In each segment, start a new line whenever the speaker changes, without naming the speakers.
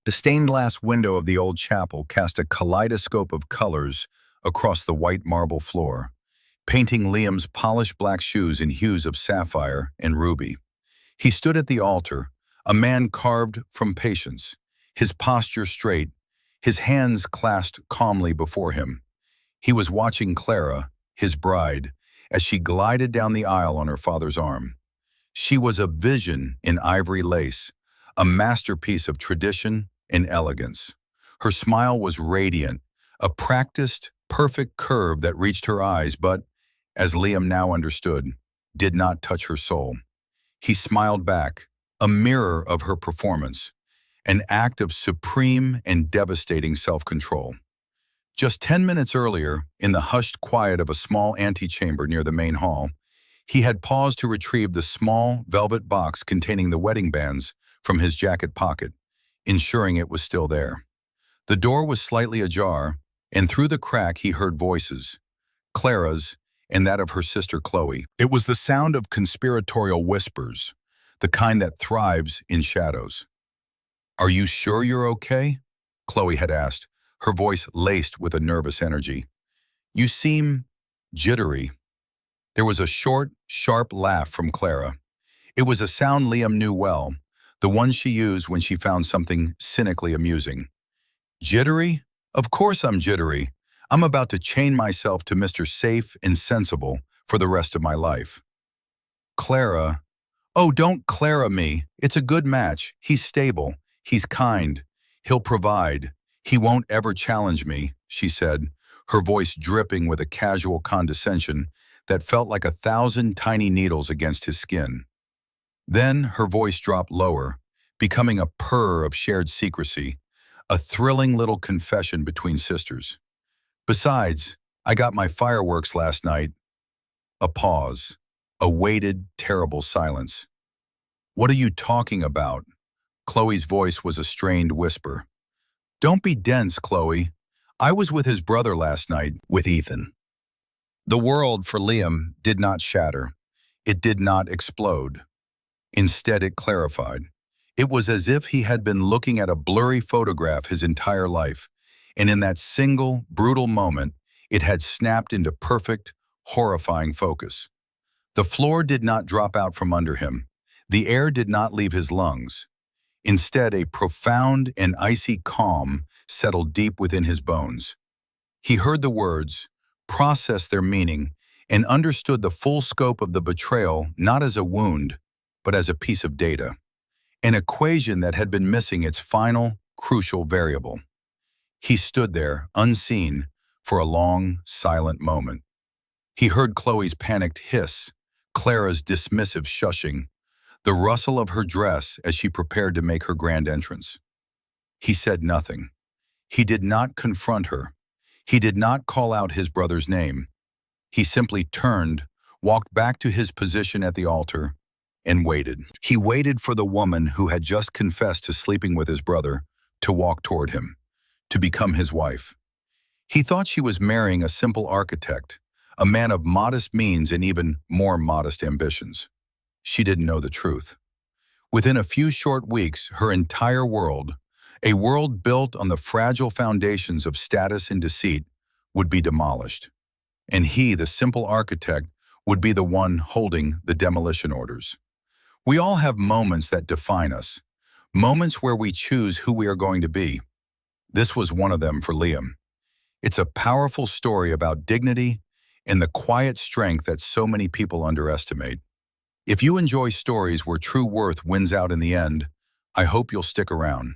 The stained glass window of the old chapel cast a kaleidoscope of colors across the white marble floor, painting Liam's polished black shoes in hues of sapphire and ruby. He stood at the altar, a man carved from patience, his posture straight, his hands clasped calmly before him. He was watching Clara, his bride, as she glided down the aisle on her father's arm. She was a vision in ivory lace, a masterpiece of tradition and elegance. Her smile was radiant, a practiced, perfect curve that reached her eyes but, as Liam now understood, did not touch her soul. He smiled back, a mirror of her performance, an act of supreme and devastating self-control. Just 10 minutes earlier, in the hushed quiet of a small antechamber near the main hall, he had paused to retrieve the small velvet box containing the wedding bands from his jacket pocket, ensuring it was still there. The door was slightly ajar, and through the crack he heard voices, Clara's and that of her sister Chloe. It was the sound of conspiratorial whispers, the kind that thrives in shadows. "Are you sure you're okay?" Chloe had asked, her voice laced with a nervous energy. "You seem jittery." There was a short, sharp laugh from Clara. It was a sound Liam knew well, the one she used when she found something cynically amusing. "Jittery? Of course I'm jittery. I'm about to chain myself to Mr. Safe and Sensible for the rest of my life." Clara, "Oh, don't Clara me. It's a good match. He's stable. He's kind. He'll provide. He won't ever challenge me," she said, her voice dripping with a casual condescension that felt like 1,000 tiny needles against his skin. Then her voice dropped lower, becoming a purr of shared secrecy, a thrilling little confession between sisters. "Besides, I got my fireworks last night." A pause, a weighted, terrible silence. "What are you talking about?" Chloe's voice was a strained whisper. "Don't be dense, Chloe. I was with his brother last night, with Ethan." The world for Liam did not shatter. It did not explode. Instead, it clarified. It was as if he had been looking at a blurry photograph his entire life, and in that single, brutal moment, it had snapped into perfect, horrifying focus. The floor did not drop out from under him. The air did not leave his lungs. Instead, a profound and icy calm settled deep within his bones. He heard the words, processed their meaning, and understood the full scope of the betrayal not as a wound, but as a piece of data, an equation that had been missing its final, crucial variable. He stood there, unseen, for a long, silent moment. He heard Chloe's panicked hiss, Clara's dismissive shushing, the rustle of her dress as she prepared to make her grand entrance. He said nothing. He did not confront her. He did not call out his brother's name. He simply turned, walked back to his position at the altar, and waited. He waited for the woman who had just confessed to sleeping with his brother to walk toward him, to become his wife. He thought she was marrying a simple architect, a man of modest means and even more modest ambitions. She didn't know the truth. Within a few short weeks, her entire world, a world built on the fragile foundations of status and deceit, would be demolished. And he, the simple architect, would be the one holding the demolition orders. We all have moments that define us, moments where we choose who we are going to be. This was one of them for Liam. It's a powerful story about dignity and the quiet strength that so many people underestimate. If you enjoy stories where true worth wins out in the end, I hope you'll stick around.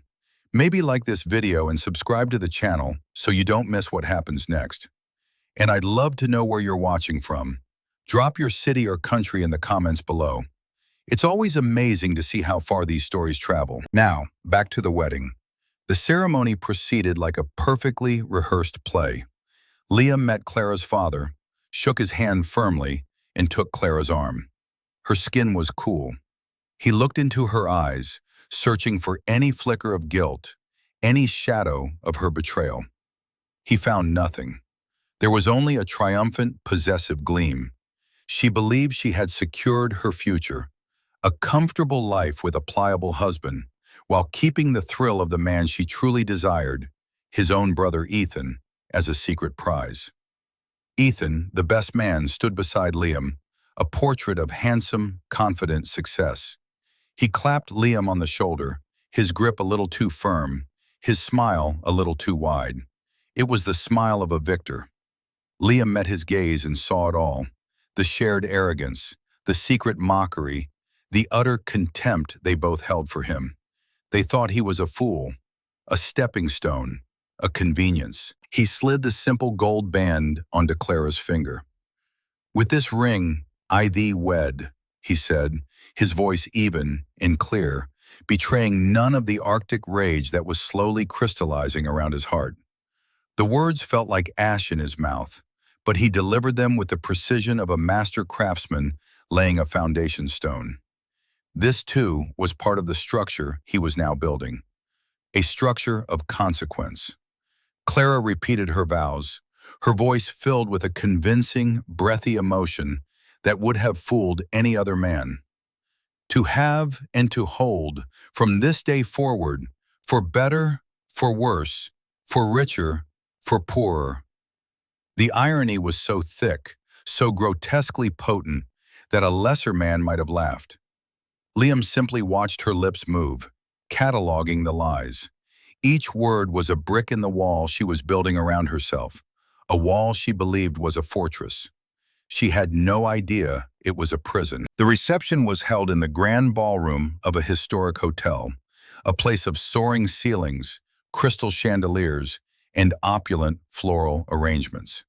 Maybe like this video and subscribe to the channel so you don't miss what happens next. And I'd love to know where you're watching from. Drop your city or country in the comments below. It's always amazing to see how far these stories travel. Now, back to the wedding. The ceremony proceeded like a perfectly rehearsed play. Liam met Clara's father, shook his hand firmly, and took Clara's arm. Her skin was cool. He looked into her eyes, searching for any flicker of guilt, any shadow of her betrayal. He found nothing. There was only a triumphant, possessive gleam. She believed she had secured her future, a comfortable life with a pliable husband, while keeping the thrill of the man she truly desired, his own brother Ethan, as a secret prize. Ethan, the best man, stood beside Liam, a portrait of handsome, confident success. He clapped Liam on the shoulder, his grip a little too firm, his smile a little too wide. It was the smile of a victor. Liam met his gaze and saw it all: the shared arrogance, the secret mockery, the utter contempt they both held for him. They thought he was a fool, a stepping stone, a convenience. He slid the simple gold band onto Clara's finger. "With this ring, I thee wed," he said, his voice even and clear, betraying none of the arctic rage that was slowly crystallizing around his heart. The words felt like ash in his mouth, but he delivered them with the precision of a master craftsman laying a foundation stone. This, too, was part of the structure he was now building, a structure of consequence. Clara repeated her vows, her voice filled with a convincing, breathy emotion that would have fooled any other man. "To have and to hold, from this day forward, for better, for worse, for richer, for poorer." The irony was so thick, so grotesquely potent, that a lesser man might have laughed. Liam simply watched her lips move, cataloging the lies. Each word was a brick in the wall she was building around herself, a wall she believed was a fortress. She had no idea it was a prison. The reception was held in the grand ballroom of a historic hotel, a place of soaring ceilings, crystal chandeliers, and opulent floral arrangements.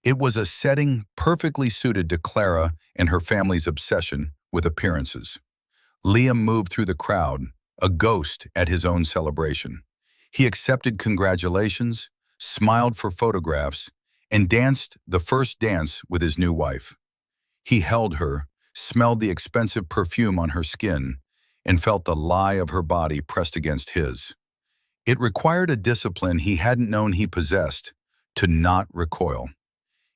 It was a setting perfectly suited to Clara and her family's obsession with appearances. Liam moved through the crowd, a ghost at his own celebration. He accepted congratulations, smiled for photographs, and danced the first dance with his new wife. He held her, smelled the expensive perfume on her skin, and felt the lie of her body pressed against his. It required a discipline he hadn't known he possessed, to not recoil.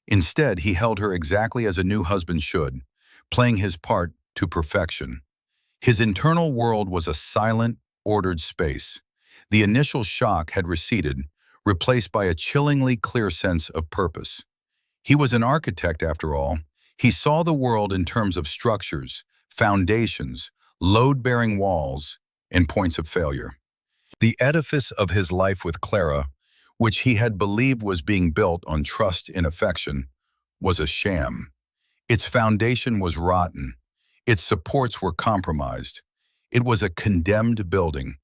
Instead, he held her exactly as a new husband should, playing his part to perfection. His internal world was a silent, ordered space. The initial shock had receded, replaced by a chillingly clear sense of purpose. He was an architect, after all. He saw the world in terms of structures, foundations, load-bearing walls, and points of failure. The edifice of his life with Clara, which he had believed was being built on trust and affection, was a sham. Its foundation was rotten. Its supports were compromised. It was a condemned building,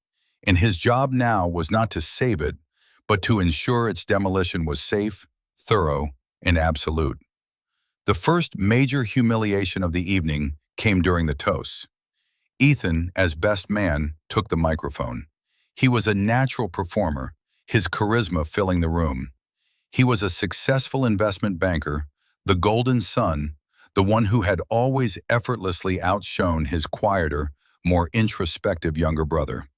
and his job now was not to save it, but to ensure its demolition was safe, thorough, and absolute. The first major humiliation of the evening came during the toasts. Ethan, as best man, took the microphone. He was a natural performer, his charisma filling the room. He was a successful investment banker, the golden son, the one who had always effortlessly outshone his quieter, more introspective younger brother.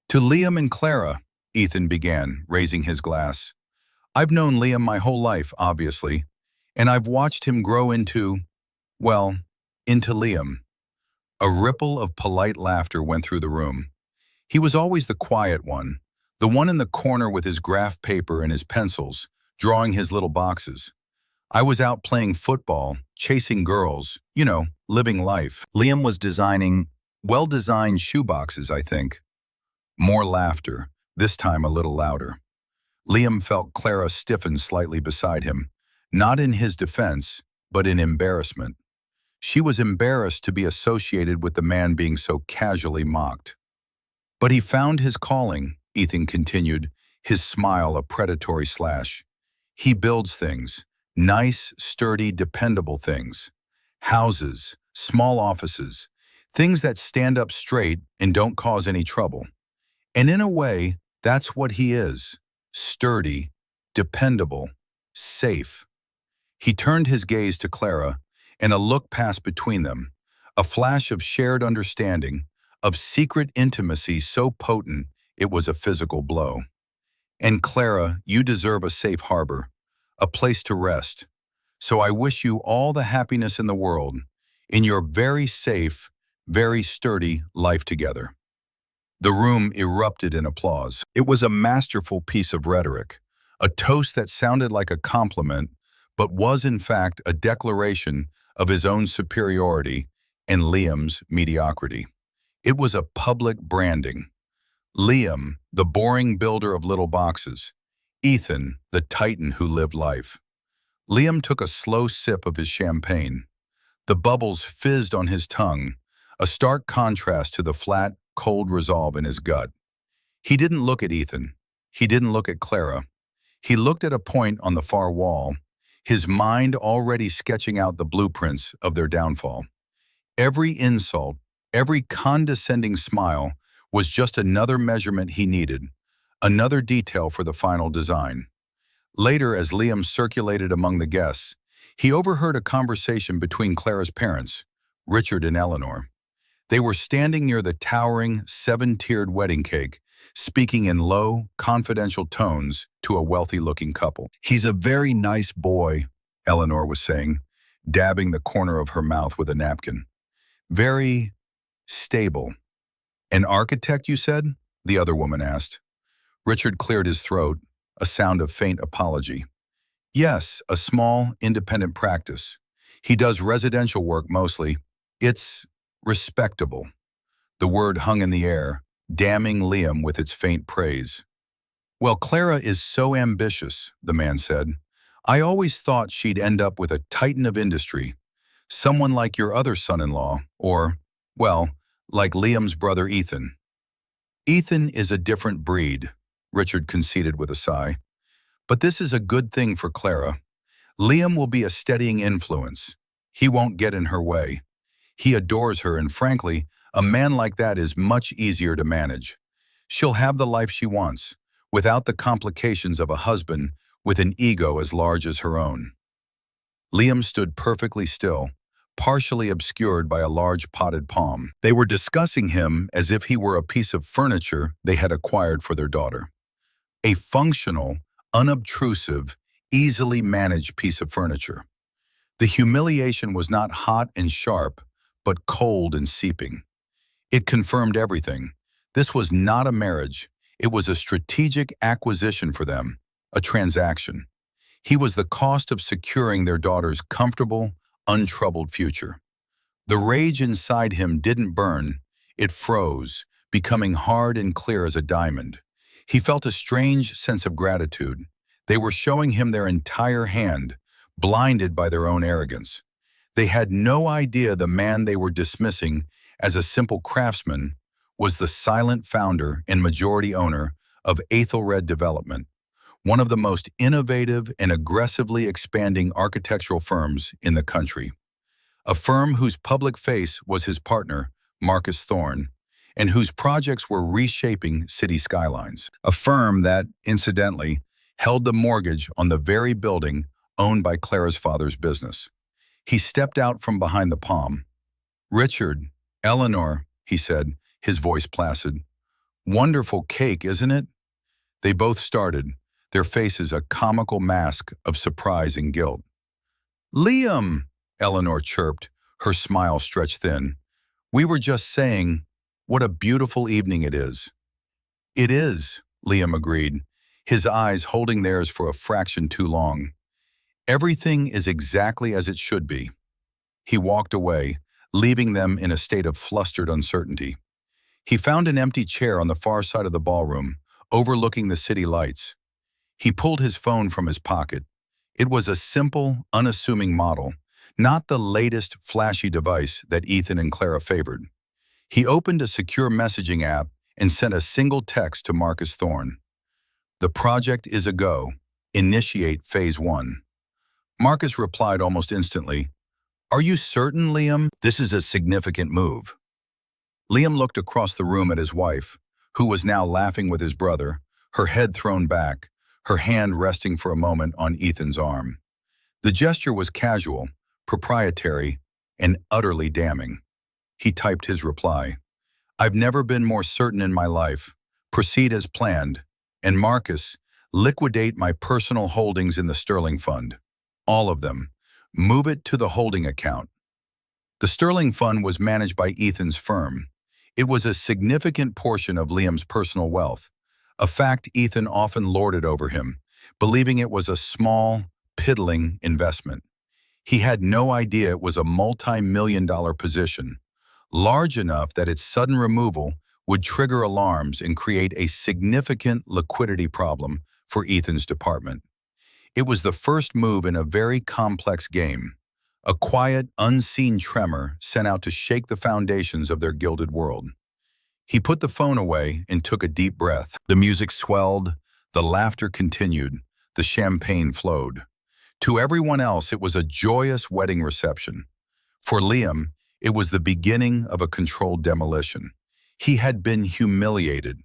"To Liam and Clara," Ethan began, raising his glass. "I've known Liam my whole life, obviously, and I've watched him grow well, into Liam." A ripple of polite laughter went through the room. He was always the quiet one, the one in the corner with his graph paper and his pencils, drawing his little boxes. "I was out playing football, chasing girls, living life. Liam was designing well-designed shoeboxes, I think." More laughter, this time a little louder. Liam felt Clara stiffen slightly beside him, not in his defense, but in embarrassment. She was embarrassed to be associated with the man being so casually mocked. "But he found his calling," Ethan continued, his smile a predatory slash. "He builds things, nice, sturdy, dependable things. Houses, small offices, things that stand up straight and don't cause any trouble. And in a way, that's what he is: sturdy, dependable, safe." He turned his gaze to Clara, and a look passed between them, a flash of shared understanding, of secret intimacy so potent it was a physical blow. "And Clara, you deserve a safe harbor, a place to rest. So I wish you all the happiness in the world, in your very safe, very sturdy life together." The room erupted in applause. It was a masterful piece of rhetoric, a toast that sounded like a compliment, but was in fact a declaration of his own superiority and Liam's mediocrity. It was a public branding. Liam, the boring builder of little boxes. Ethan, the titan who lived life. Liam took a slow sip of his champagne. The bubbles fizzed on his tongue, a stark contrast to the flat, cold resolve in his gut. He didn't look at Ethan. He didn't look at Clara. He looked at a point on the far wall, his mind already sketching out the blueprints of their downfall. Every insult, every condescending smile was just another measurement he needed, another detail for the final design. Later, as Liam circulated among the guests, he overheard a conversation between Clara's parents, Richard and Eleanor. They were standing near the towering, seven-tiered wedding cake, speaking in low, confidential tones to a wealthy-looking couple. "He's a very nice boy," Eleanor was saying, dabbing the corner of her mouth with a napkin. "Very stable." "An architect, you said?" the other woman asked. Richard cleared his throat, a sound of faint apology. "Yes, a small, independent practice. He does residential work mostly. It's respectable." The word hung in the air, damning Liam with its faint praise. "Well, Clara is so ambitious," the man said. "I always thought she'd end up with a titan of industry, someone like your other son-in-law, or, well, like Liam's brother Ethan." "Ethan is a different breed," Richard conceded with a sigh. "But this is a good thing for Clara. Liam will be a steadying influence. He won't get in her way. He adores her, and frankly, a man like that is much easier to manage. She'll have the life she wants, without the complications of a husband with an ego as large as her own." Liam stood perfectly still, partially obscured by a large potted palm. They were discussing him as if he were a piece of furniture they had acquired for their daughter. A functional, unobtrusive, easily managed piece of furniture. The humiliation was not hot and sharp, but cold and seeping. It confirmed everything. This was not a marriage. It was a strategic acquisition for them, a transaction. He was the cost of securing their daughter's comfortable, untroubled future. The rage inside him didn't burn, it froze, becoming hard and clear as a diamond. He felt a strange sense of gratitude. They were showing him their entire hand, blinded by their own arrogance. They had no idea the man they were dismissing as a simple craftsman was the silent founder and majority owner of Aethelred Development, one of the most innovative and aggressively expanding architectural firms in the country. A firm whose public face was his partner, Marcus Thorne, and whose projects were reshaping city skylines. A firm that, incidentally, held the mortgage on the very building owned by Clara's father's business. He stepped out from behind the palm. "Richard, Eleanor," he said, his voice placid. "Wonderful cake, isn't it?" They both started, their faces a comical mask of surprise and guilt. "Liam," Eleanor chirped, her smile stretched thin. "We were just saying, what a beautiful evening it is." "It is," Liam agreed, his eyes holding theirs for a fraction too long. "Everything is exactly as it should be." He walked away, leaving them in a state of flustered uncertainty. He found an empty chair on the far side of the ballroom, overlooking the city lights. He pulled his phone from his pocket. It was a simple, unassuming model, not the latest flashy device that Ethan and Clara favored. He opened a secure messaging app and sent a single text to Marcus Thorne. "The project is a go. Initiate phase 1. Marcus replied almost instantly, "Are you certain, Liam? This is a significant move." Liam looked across the room at his wife, who was now laughing with his brother, her head thrown back, her hand resting for a moment on Ethan's arm. The gesture was casual, proprietary, and utterly damning. He typed his reply. "I've never been more certain in my life. Proceed as planned. And Marcus, liquidate my personal holdings in the Sterling Fund. All of them. Move it to the holding account." The Sterling Fund was managed by Ethan's firm. It was a significant portion of Liam's personal wealth, a fact Ethan often lorded over him, believing it was a small, piddling investment. He had no idea it was a multi-million-dollar position, large enough that its sudden removal would trigger alarms and create a significant liquidity problem for Ethan's department. It was the first move in a very complex game, a quiet, unseen tremor sent out to shake the foundations of their gilded world. He put the phone away and took a deep breath. The music swelled, the laughter continued, the champagne flowed. To everyone else, it was a joyous wedding reception. For Liam, it was the beginning of a controlled demolition. He had been humiliated.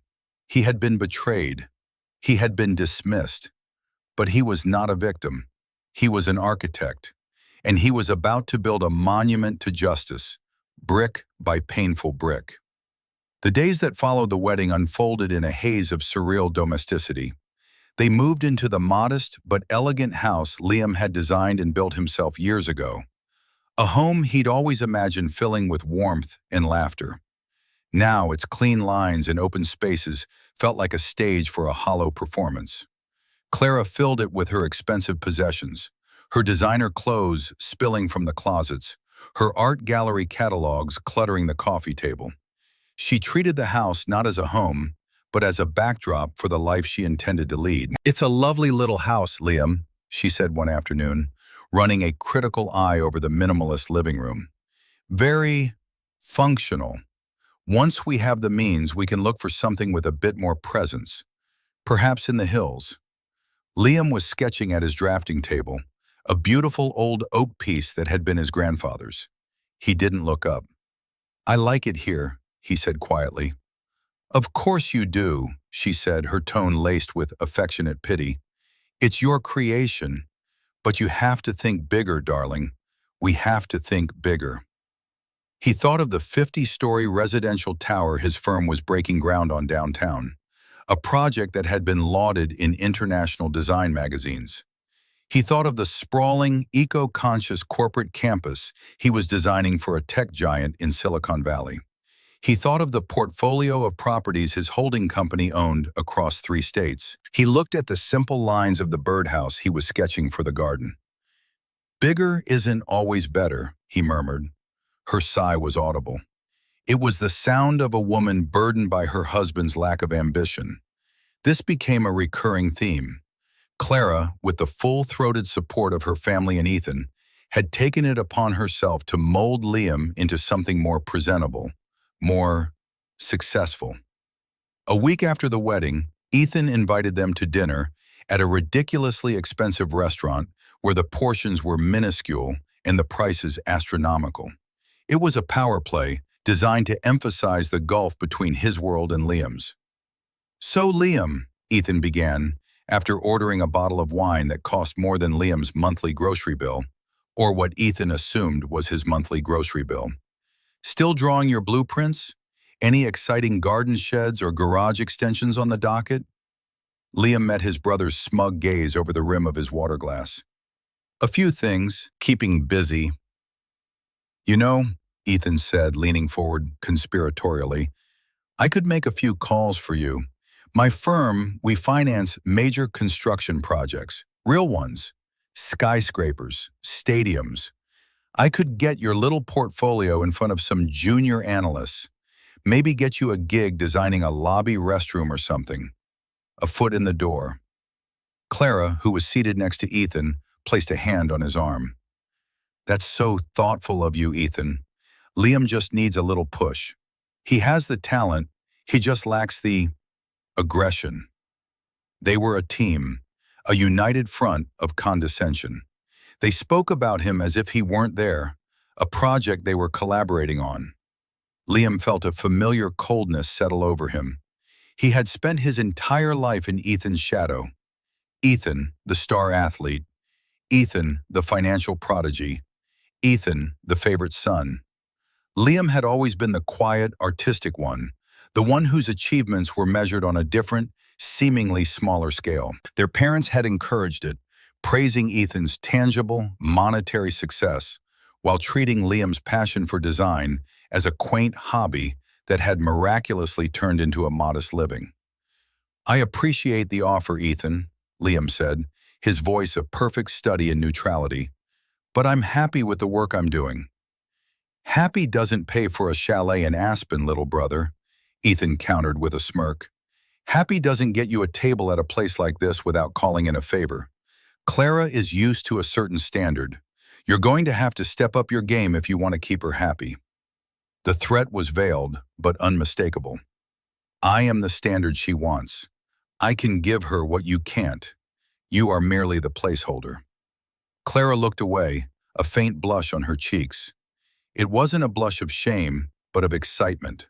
He had been betrayed. He had been dismissed. But he was not a victim. He was an architect. And he was about to build a monument to justice, brick by painful brick. The days that followed the wedding unfolded in a haze of surreal domesticity. They moved into the modest but elegant house Liam had designed and built himself years ago. A home he'd always imagined filling with warmth and laughter. Now its clean lines and open spaces felt like a stage for a hollow performance. Clara filled it with her expensive possessions, her designer clothes spilling from the closets, her art gallery catalogs cluttering the coffee table. She treated the house not as a home, but as a backdrop for the life she intended to lead. "It's a lovely little house, Liam," she said one afternoon, running a critical eye over the minimalist living room. "Very functional. Once we have the means, we can look for something with a bit more presence, perhaps in the hills." Liam was sketching at his drafting table, a beautiful old oak piece that had been his grandfather's. He didn't look up. "I like it here," he said quietly. "Of course you do," she said, her tone laced with affectionate pity. "It's your creation, but you have to think bigger, darling. We have to think bigger." He thought of the 50-story residential tower his firm was breaking ground on downtown, a project that had been lauded in international design magazines. He thought of the sprawling, eco-conscious corporate campus he was designing for a tech giant in Silicon Valley. He thought of the portfolio of properties his holding company owned across 3 states. He looked at the simple lines of the birdhouse he was sketching for the garden. "Bigger isn't always better," he murmured. Her sigh was audible. It was the sound of a woman burdened by her husband's lack of ambition. This became a recurring theme. Clara, with the full-throated support of her family and Ethan, had taken it upon herself to mold Liam into something more presentable, more successful. A week after the wedding, Ethan invited them to dinner at a ridiculously expensive restaurant where the portions were minuscule and the prices astronomical. It was a power play designed to emphasize the gulf between his world and Liam's. "So Liam," Ethan began, after ordering a bottle of wine that cost more than Liam's monthly grocery bill, or what Ethan assumed was his monthly grocery bill. "Still drawing your blueprints? Any exciting garden sheds or garage extensions on the docket?" Liam met his brother's smug gaze over the rim of his water glass. "A few things, keeping busy." "You know," Ethan said, leaning forward conspiratorially, "I could make a few calls for you. My firm, we finance major construction projects, real ones, skyscrapers, stadiums. I could get your little portfolio in front of some junior analysts, maybe get you a gig designing a lobby restroom or something. A foot in the door." Clara, who was seated next to Ethan, placed a hand on his arm. "That's so thoughtful of you, Ethan. Liam just needs a little push. He has the talent, he just lacks the aggression." They were a team, a united front of condescension. They spoke about him as if he weren't there, a project they were collaborating on. Liam felt a familiar coldness settle over him. He had spent his entire life in Ethan's shadow. Ethan, the star athlete. Ethan, the financial prodigy. Ethan, the favorite son. Liam had always been the quiet, artistic one, the one whose achievements were measured on a different, seemingly smaller scale. Their parents had encouraged it, praising Ethan's tangible, monetary success, while treating Liam's passion for design as a quaint hobby that had miraculously turned into a modest living. "I appreciate the offer, Ethan," Liam said, his voice a perfect study in neutrality, "but I'm happy with the work I'm doing." "Happy doesn't pay for a chalet in Aspen, little brother," Ethan countered with a smirk. "Happy doesn't get you a table at a place like this without calling in a favor. Clara is used to a certain standard. You're going to have to step up your game if you want to keep her happy." The threat was veiled, but unmistakable. "I am the standard she wants. I can give her what you can't. You are merely the placeholder." Clara looked away, a faint blush on her cheeks. It wasn't a blush of shame, but of excitement.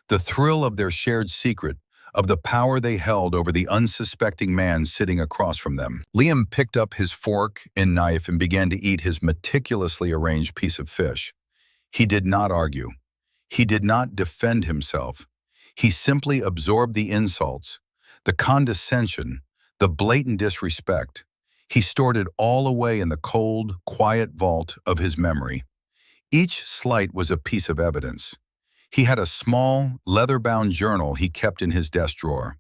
The thrill of their shared secret, of the power they held over the unsuspecting man sitting across from them. Liam picked up his fork and knife and began to eat his meticulously arranged piece of fish. He did not argue. He did not defend himself. He simply absorbed the insults, the condescension, the blatant disrespect. He stored it all away in the cold, quiet vault of his memory. Each slight was a piece of evidence. He had a small, leather-bound journal he kept in his desk drawer.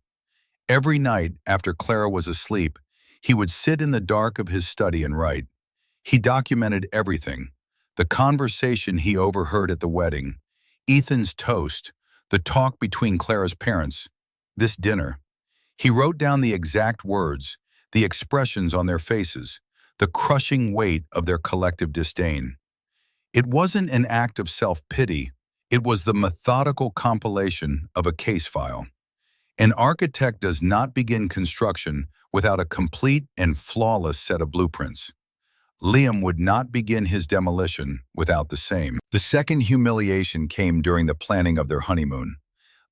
Every night, after Clara was asleep, he would sit in the dark of his study and write. He documented everything: the conversation he overheard at the wedding, Ethan's toast, the talk between Clara's parents, this dinner. He wrote down the exact words, the expressions on their faces, the crushing weight of their collective disdain. It wasn't an act of self-pity. It was the methodical compilation of a case file. An architect does not begin construction without a complete and flawless set of blueprints. Liam would not begin his demolition without the same. The second humiliation came during the planning of their honeymoon.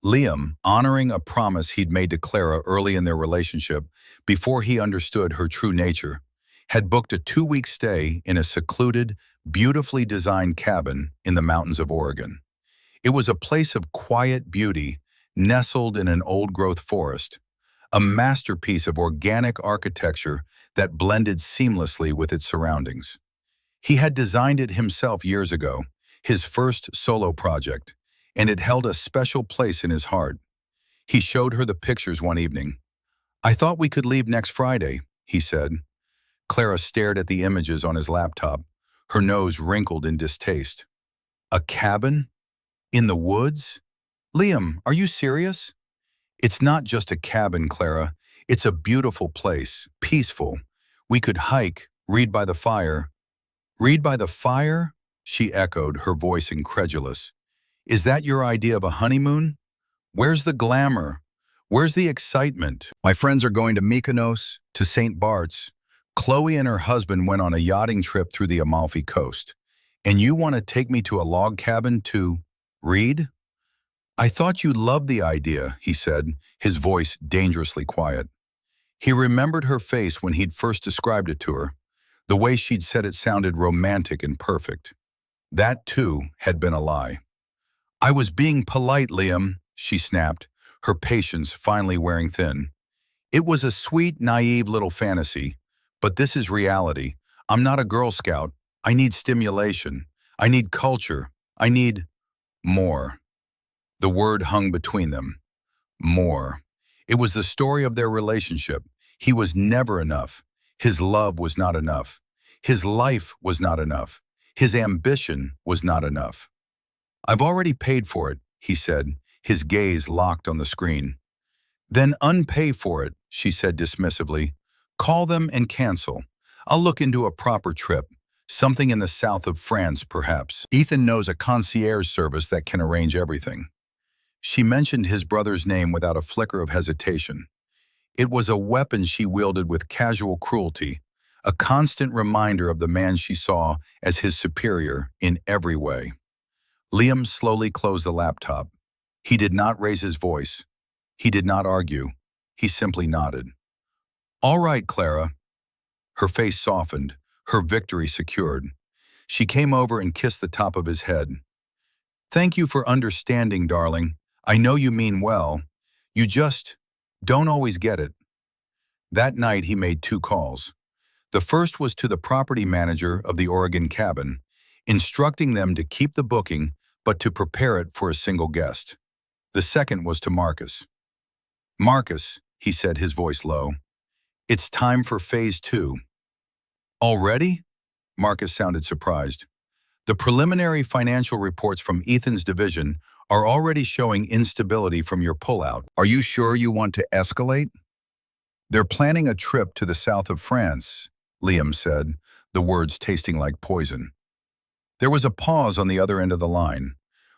Liam, honoring a promise he'd made to Clara early in their relationship before he understood her true nature, had booked a 2-week stay in a secluded, beautifully designed cabin in the mountains of Oregon. It was a place of quiet beauty, nestled in an old-growth forest, a masterpiece of organic architecture that blended seamlessly with its surroundings. He had designed it himself years ago, his first solo project, and it held a special place in his heart. He showed her the pictures one evening. "I thought we could leave next Friday," he said. Clara stared at the images on his laptop, her nose wrinkled in distaste. "A cabin? In the woods? Liam, are you serious?" "It's not just a cabin, Clara. It's a beautiful place, peaceful. We could hike, read by the fire." "Read by the fire?" she echoed, her voice incredulous. "Is that your idea of a honeymoon? Where's the glamour? Where's the excitement?" "My friends are going to Mykonos, to St. Bart's. Chloe and her husband went on a yachting trip through the Amalfi Coast. And you want to take me to a log cabin to read?" "I thought you loved the idea," he said, his voice dangerously quiet. He remembered her face when he'd first described it to her. The way she'd said it sounded romantic and perfect. That, too, had been a lie. "I was being polite, Liam," she snapped, her patience finally wearing thin. "It was a sweet, naive little fantasy. But this is reality. I'm not a Girl Scout. I need stimulation. I need culture. I need more." The word hung between them. More. It was the story of their relationship. He was never enough. His love was not enough. His life was not enough. His ambition was not enough. "I've already paid for it," he said, his gaze locked on the screen. "Then unpay for it," she said dismissively. "Call them and cancel. I'll look into a proper trip. Something in the south of France, perhaps. Ethan knows a concierge service that can arrange everything." She mentioned his brother's name without a flicker of hesitation. It was a weapon she wielded with casual cruelty, a constant reminder of the man she saw as his superior in every way. Liam slowly closed the laptop. He did not raise his voice. He did not argue. He simply nodded. "All right, Clara." Her face softened, her victory secured. She came over and kissed the top of his head. "Thank you for understanding, darling. I know you mean well. You just don't always get it." That night he made 2 calls. The first was to the property manager of the Oregon cabin, instructing them to keep the booking but to prepare it for a single guest. The second was to Marcus. "Marcus," he said, his voice low, "it's time for phase 2. "Already?" Marcus sounded surprised. "The preliminary financial reports from Ethan's division are already showing instability from your pullout. Are you sure you want to escalate?" "They're planning a trip to the south of France," Liam said, the words tasting like poison. There was a pause on the other end of the line.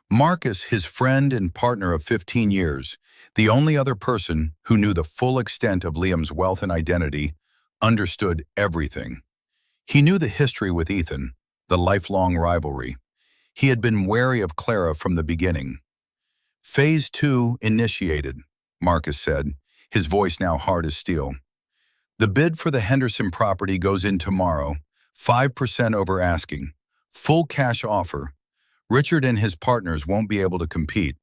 Marcus, his friend and partner of 15 years, the only other person who knew the full extent of Liam's wealth and identity, understood everything. He knew the history with Ethan, the lifelong rivalry. He had been wary of Clara from the beginning. "Phase 2 initiated," Marcus said, his voice now hard as steel. "The bid for the Henderson property goes in tomorrow, 5% over asking. Full cash offer. Richard and his partners won't be able to compete."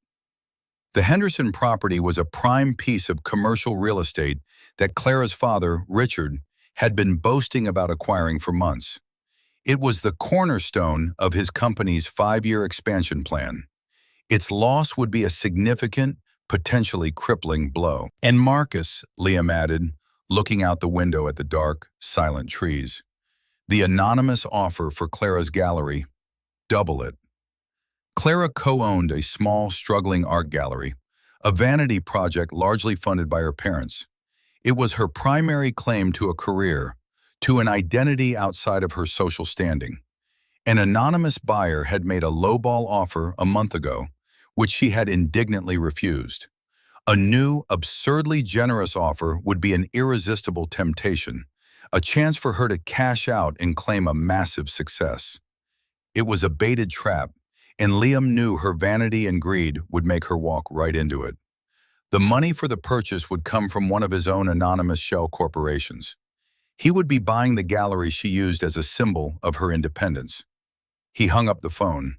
The Henderson property was a prime piece of commercial real estate that Clara's father, Richard, had been boasting about acquiring for months. It was the cornerstone of his company's 5-year expansion plan. Its loss would be a significant, potentially crippling blow. "And Marcus," Liam added, looking out the window at the dark, silent trees. "The anonymous offer for Clara's gallery, double it." Clara co-owned a small, struggling art gallery, a vanity project largely funded by her parents. It was her primary claim to a career, to an identity outside of her social standing. An anonymous buyer had made a lowball offer a month ago, which she had indignantly refused. A new, absurdly generous offer would be an irresistible temptation, a chance for her to cash out and claim a massive success. It was a baited trap, and Liam knew her vanity and greed would make her walk right into it. The money for the purchase would come from one of his own anonymous shell corporations. He would be buying the gallery she used as a symbol of her independence. He hung up the phone.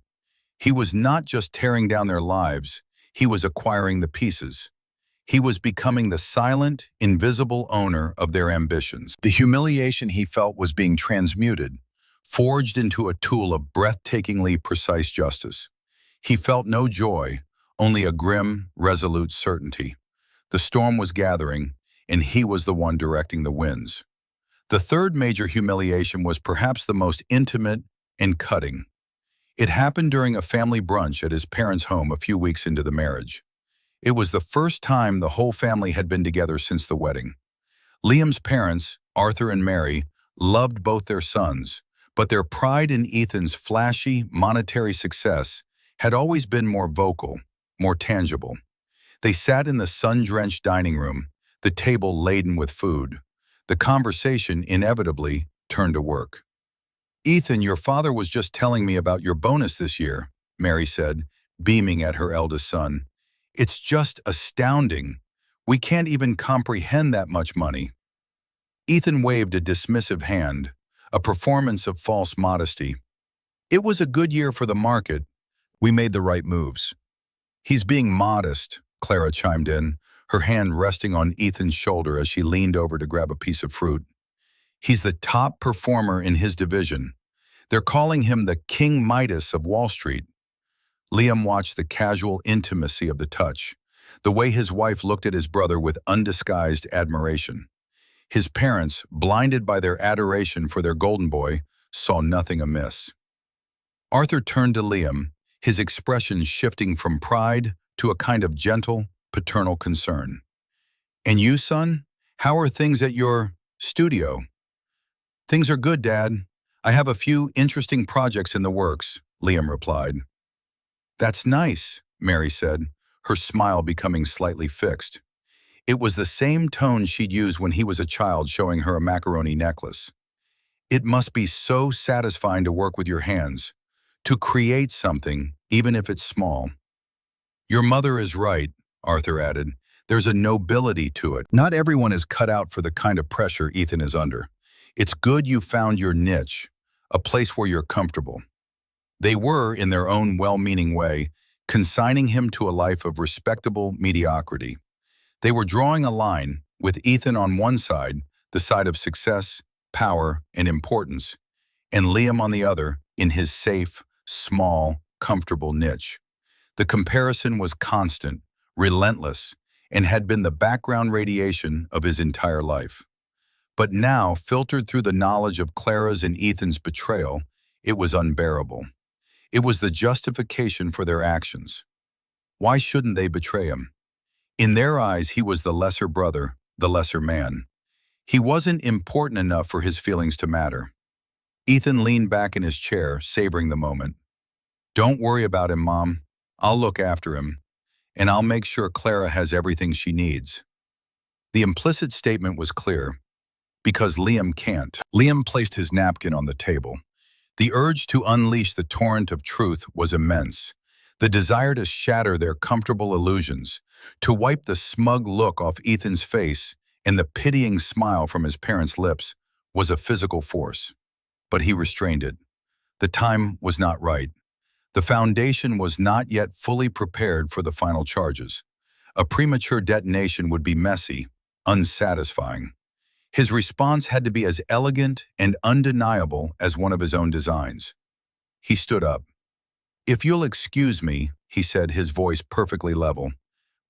He was not just tearing down their lives, he was acquiring the pieces. He was becoming the silent, invisible owner of their ambitions. The humiliation he felt was being transmuted, forged into a tool of breathtakingly precise justice. He felt no joy, only a grim, resolute certainty. The storm was gathering, and he was the one directing the winds. The third major humiliation was perhaps the most intimate and cutting. It happened during a family brunch at his parents' home a few weeks into the marriage. It was the first time the whole family had been together since the wedding. Liam's parents, Arthur and Mary, loved both their sons, but their pride in Ethan's flashy, monetary success had always been more vocal, more tangible. They sat in the sun-drenched dining room, the table laden with food. The conversation inevitably turned to work. "Ethan, your father was just telling me about your bonus this year," Mary said, beaming at her eldest son. "It's just astounding. We can't even comprehend that much money." Ethan waved a dismissive hand, a performance of false modesty. "It was a good year for the market. We made the right moves." "He's being modest," Clara chimed in, her hand resting on Ethan's shoulder as she leaned over to grab a piece of fruit. "He's the top performer in his division. They're calling him the King Midas of Wall Street." Liam watched the casual intimacy of the touch, the way his wife looked at his brother with undisguised admiration. His parents, blinded by their adoration for their golden boy, saw nothing amiss. Arthur turned to Liam, his expression shifting from pride to a kind of gentle, paternal concern. "And you, son? How are things at your studio?" "Things are good, Dad. I have a few interesting projects in the works," Liam replied. "That's nice," Mary said, her smile becoming slightly fixed. It was the same tone she'd used when he was a child showing her a macaroni necklace. "It must be so satisfying to work with your hands, to create something, even if it's small." "Your mother is right," Arthur added. "There's a nobility to it. Not everyone is cut out for the kind of pressure Ethan is under. It's good you found your niche, a place where you're comfortable." They were, in their own well-meaning way, consigning him to a life of respectable mediocrity. They were drawing a line, with Ethan on one side, the side of success, power, and importance, and Liam on the other, in his safe, small, comfortable niche. The comparison was constant, relentless, and had been the background radiation of his entire life. But now, filtered through the knowledge of Clara's and Ethan's betrayal, it was unbearable. It was the justification for their actions. Why shouldn't they betray him? In their eyes, he was the lesser brother, the lesser man. He wasn't important enough for his feelings to matter. Ethan leaned back in his chair, savoring the moment. "Don't worry about him, Mom. I'll look after him, and I'll make sure Clara has everything she needs." The implicit statement was clear, because Liam can't. Liam placed his napkin on the table. The urge to unleash the torrent of truth was immense. The desire to shatter their comfortable illusions, to wipe the smug look off Ethan's face and the pitying smile from his parents' lips, was a physical force. But he restrained it. The time was not right. The foundation was not yet fully prepared for the final charges. A premature detonation would be messy, unsatisfying. His response had to be as elegant and undeniable as one of his own designs. He stood up. "If you'll excuse me," he said, his voice perfectly level,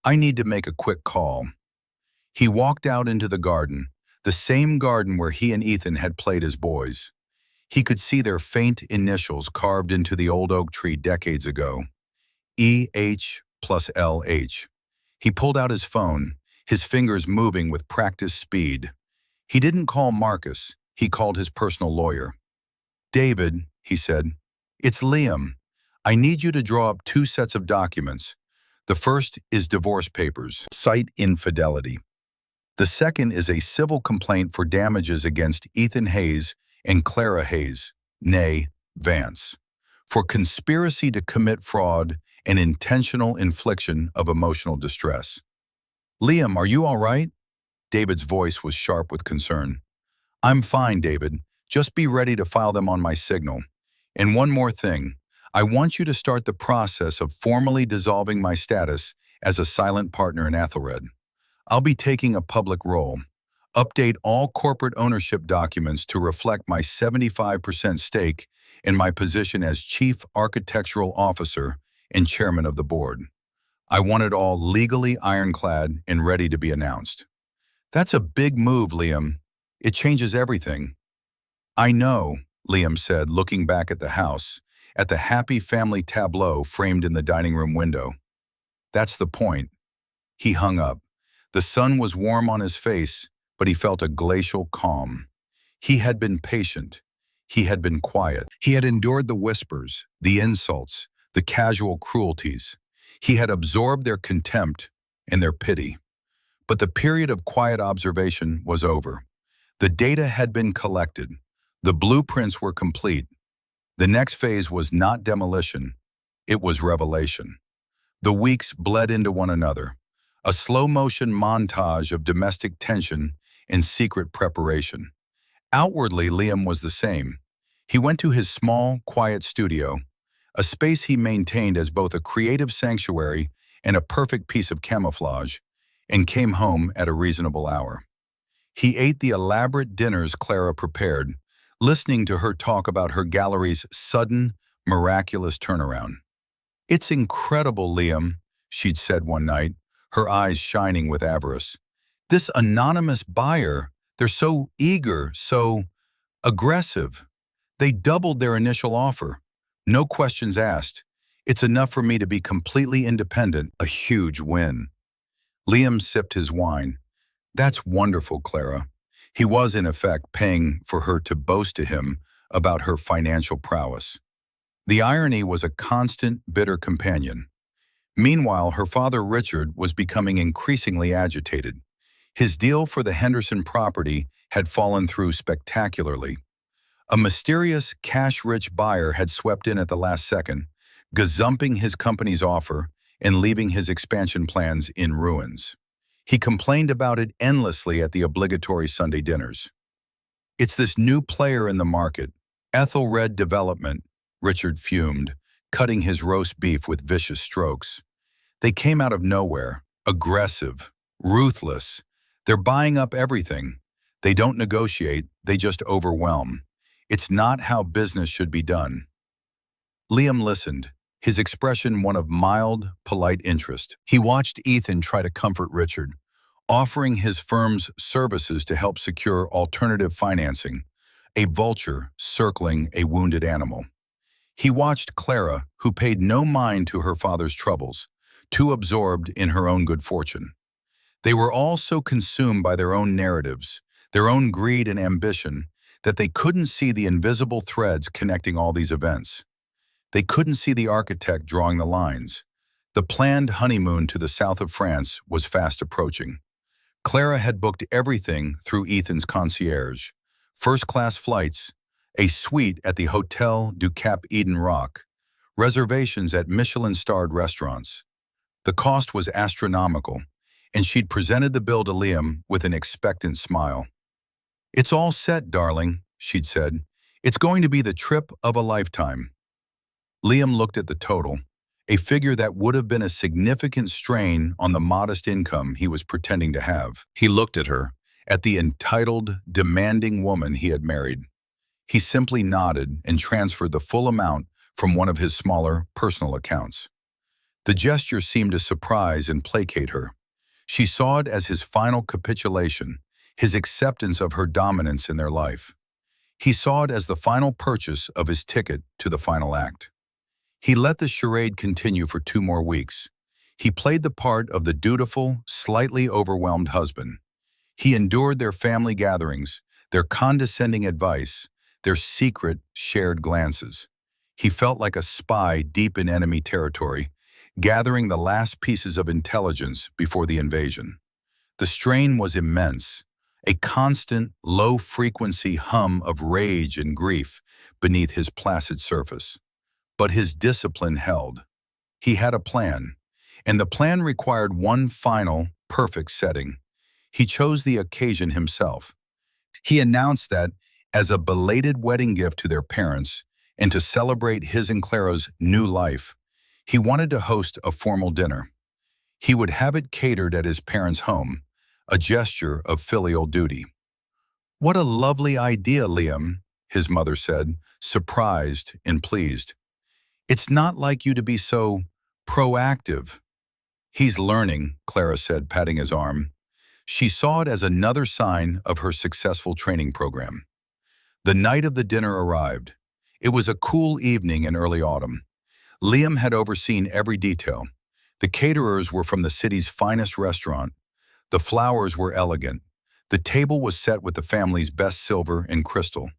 "I need to make a quick call." He walked out into the garden, the same garden where he and Ethan had played as boys. He could see their faint initials carved into the old oak tree decades ago. EH plus LH. He pulled out his phone, his fingers moving with practiced speed. He didn't call Marcus, he called his personal lawyer. "David," he said, "it's Liam. I need you to draw up 2 sets of documents. The first is divorce papers, cite infidelity. The second is a civil complaint for damages against Ethan Hayes and Clara Hayes, née Vance, for conspiracy to commit fraud and intentional infliction of emotional distress." "Liam, are you all right?" David's voice was sharp with concern. "I'm fine, David. Just be ready to file them on my signal. And one more thing. I want you to start the process of formally dissolving my status as a silent partner in Ethelred. I'll be taking a public role. Update all corporate ownership documents to reflect my 75% stake in my position as Chief Architectural Officer and Chairman of the Board. I want it all legally ironclad and ready to be announced." "That's a big move, Liam. It changes everything." "I know," Liam said, looking back at the house, at the happy family tableau framed in the dining room window. "That's the point." He hung up. The sun was warm on his face, but he felt a glacial calm. He had been patient. He had been quiet. He had endured the whispers, the insults, the casual cruelties. He had absorbed their contempt and their pity. But the period of quiet observation was over. The data had been collected. The blueprints were complete. The next phase was not demolition. It was revelation. The weeks bled into one another, a slow-motion montage of domestic tension and secret preparation. Outwardly, Liam was the same. He went to his small, quiet studio, a space he maintained as both a creative sanctuary and a perfect piece of camouflage, and came home at a reasonable hour. He ate the elaborate dinners Clara prepared, listening to her talk about her gallery's sudden, miraculous turnaround. "It's incredible, Liam," she'd said one night, her eyes shining with avarice. "This anonymous buyer, they're so eager, so aggressive. They doubled their initial offer. No questions asked. It's enough for me to be completely independent, a huge win." Liam sipped his wine. "That's wonderful, Clara." He was, in effect, paying for her to boast to him about her financial prowess. The irony was a constant, bitter companion. Meanwhile, her father Richard was becoming increasingly agitated. His deal for the Henderson property had fallen through spectacularly. A mysterious, cash-rich buyer had swept in at the last second, gazumping his company's offer and leaving his expansion plans in ruins. He complained about it endlessly at the obligatory Sunday dinners. "It's this new player in the market, Ethelred Development," Richard fumed, cutting his roast beef with vicious strokes. "They came out of nowhere, aggressive, ruthless. They're buying up everything. They don't negotiate, they just overwhelm. It's not how business should be done." Liam listened, his expression one of mild, polite interest. He watched Ethan try to comfort Richard, offering his firm's services to help secure alternative financing, a vulture circling a wounded animal. He watched Clara, who paid no mind to her father's troubles, too absorbed in her own good fortune. They were all so consumed by their own narratives, their own greed and ambition, that they couldn't see the invisible threads connecting all these events. They couldn't see the architect drawing the lines. The planned honeymoon to the south of France was fast approaching. Clara had booked everything through Ethan's concierge: first-class flights, a suite at the Hotel du Cap Eden Rock, reservations at Michelin-starred restaurants. The cost was astronomical, and she'd presented the bill to Liam with an expectant smile. "It's all set, darling," she'd said. "It's going to be the trip of a lifetime." Liam looked at the total, a figure that would have been a significant strain on the modest income he was pretending to have. He looked at her, at the entitled, demanding woman he had married. He simply nodded and transferred the full amount from one of his smaller, personal accounts. The gesture seemed to surprise and placate her. She saw it as his final capitulation, his acceptance of her dominance in their life. He saw it as the final purchase of his ticket to the final act. He let the charade continue for 2 more weeks. He played the part of the dutiful, slightly overwhelmed husband. He endured their family gatherings, their condescending advice, their secret, shared glances. He felt like a spy deep in enemy territory, gathering the last pieces of intelligence before the invasion. The strain was immense, a constant, low-frequency hum of rage and grief beneath his placid surface. But his discipline held. He had a plan, and the plan required one final, perfect setting. He chose the occasion himself. He announced that, as a belated wedding gift to their parents, and to celebrate his and Clara's new life, he wanted to host a formal dinner. He would have it catered at his parents' home, a gesture of filial duty. "What a lovely idea, Liam," his mother said, surprised and pleased. "It's not like you to be so proactive." "He's learning," Clara said, patting his arm. She saw it as another sign of her successful training program. The night of the dinner arrived. It was a cool evening in early autumn. Liam had overseen every detail. The caterers were from the city's finest restaurant. The flowers were elegant. The table was set with the family's best silver and crystal.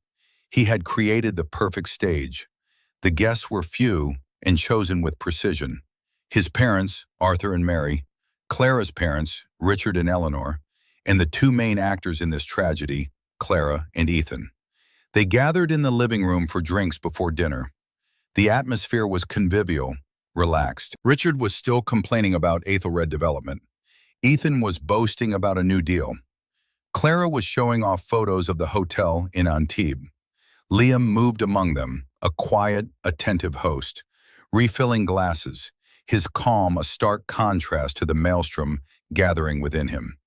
He had created the perfect stage. The guests were few and chosen with precision. His parents, Arthur and Mary, Clara's parents, Richard and Eleanor, and the 2 main actors in this tragedy, Clara and Ethan. They gathered in the living room for drinks before dinner. The atmosphere was convivial, relaxed. Richard was still complaining about Ethelred development. Ethan was boasting about a new deal. Clara was showing off photos of the hotel in Antibes. Liam moved among them, a quiet, attentive host, refilling glasses, his calm a stark contrast to the maelstrom gathering within him.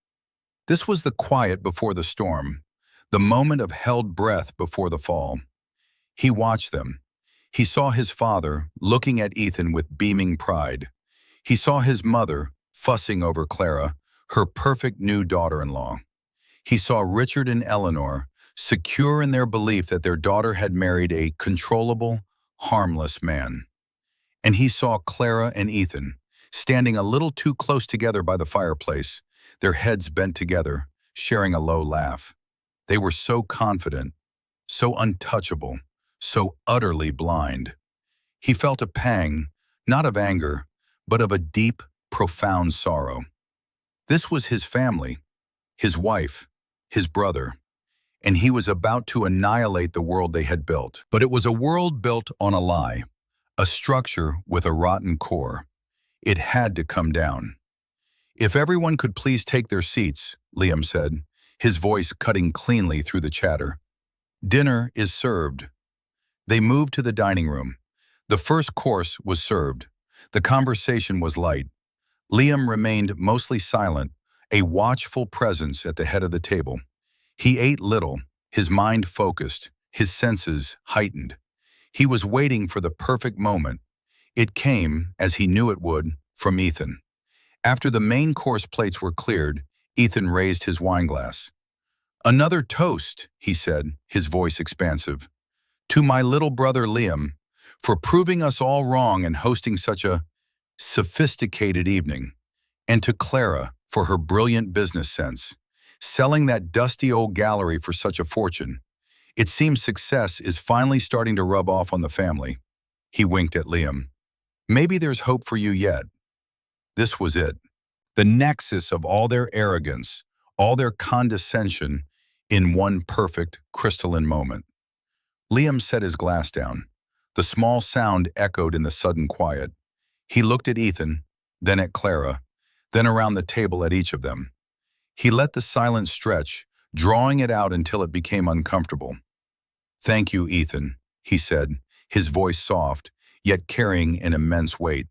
This was the quiet before the storm, the moment of held breath before the fall. He watched them. He saw his father looking at Ethan with beaming pride. He saw his mother fussing over Clara, her perfect new daughter-in-law. He saw Richard and Eleanor, secure in their belief that their daughter had married a controllable, harmless man. And he saw Clara and Ethan, standing a little too close together by the fireplace, their heads bent together, sharing a low laugh. They were so confident, so untouchable, so utterly blind. He felt a pang, not of anger, but of a deep, profound sorrow. This was his family, his wife, his brother, and he was about to annihilate the world they had built. But it was a world built on a lie, a structure with a rotten core. It had to come down. "If everyone could please take their seats," Liam said, his voice cutting cleanly through the chatter. "Dinner is served." They moved to the dining room. The first course was served. The conversation was light. Liam remained mostly silent, a watchful presence at the head of the table. He ate little, his mind focused, his senses heightened. He was waiting for the perfect moment. It came, as he knew it would, from Ethan. After the main course plates were cleared, Ethan raised his wineglass. "Another toast," he said, his voice expansive. "To my little brother Liam, for proving us all wrong and hosting such a sophisticated evening. And to Clara for her brilliant business sense, selling that dusty old gallery for such a fortune. It seems success is finally starting to rub off on the family." He winked at Liam. "Maybe there's hope for you yet." This was it. The nexus of all their arrogance, all their condescension, in one perfect, crystalline moment. Liam set his glass down. The small sound echoed in the sudden quiet. He looked at Ethan, then at Clara, then around the table at each of them. He let the silence stretch, drawing it out until it became uncomfortable. "Thank you, Ethan," he said, his voice soft, yet carrying an immense weight.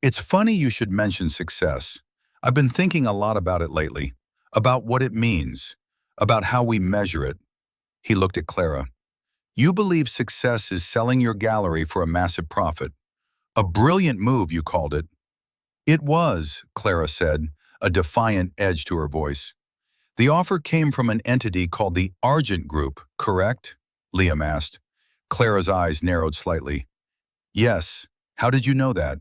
"It's funny you should mention success. I've been thinking a lot about it lately, about what it means, about how we measure it." He looked at Clara. "You believe success is selling your gallery for a massive profit. A brilliant move, you called it." "It was," Clara said, a defiant edge to her voice. "The offer came from an entity called the Argent Group, correct?" Liam asked. Clara's eyes narrowed slightly. "Yes. How did you know that?"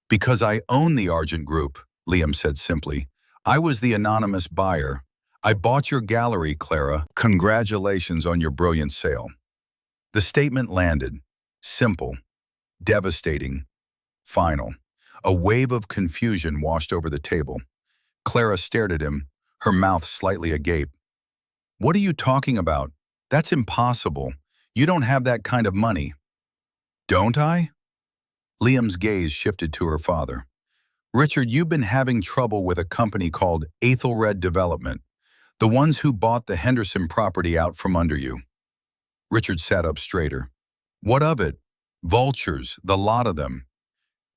"Because I own the Argent Group," Liam said simply. "I was the anonymous buyer. I bought your gallery, Clara. Congratulations on your brilliant sale." The statement landed. Simple, devastating, final. A wave of confusion washed over the table. Clara stared at him, her mouth slightly agape. "What are you talking about? That's impossible. You don't have that kind of money." "Don't I?" Liam's gaze shifted to her father. "Richard, you've been having trouble with a company called Ethelred Development, the ones who bought the Henderson property out from under you." Richard sat up straighter. "What of it? Vultures, the lot of them."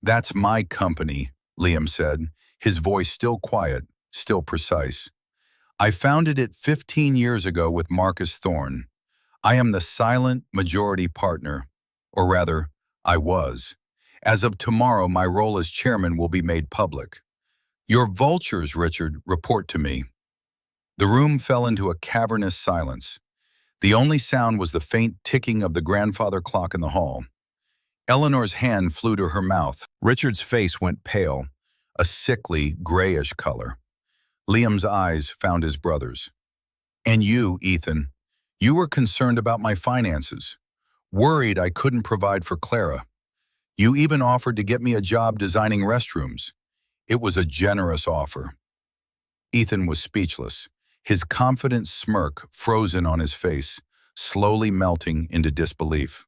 "That's my company," Liam said, his voice still quiet, still precise. "I founded it 15 years ago with Marcus Thorne. I am the silent majority partner, or rather, I was. As of tomorrow, my role as chairman will be made public. Your vultures, Richard, report to me." The room fell into a cavernous silence. The only sound was the faint ticking of the grandfather clock in the hall. Eleanor's hand flew to her mouth. Richard's face went pale, a sickly, grayish color. Liam's eyes found his brother's. "And you, Ethan, you were concerned about my finances, worried I couldn't provide for Clara. You even offered to get me a job designing restrooms. It was a generous offer." Ethan was speechless, his confident smirk frozen on his face, slowly melting into disbelief.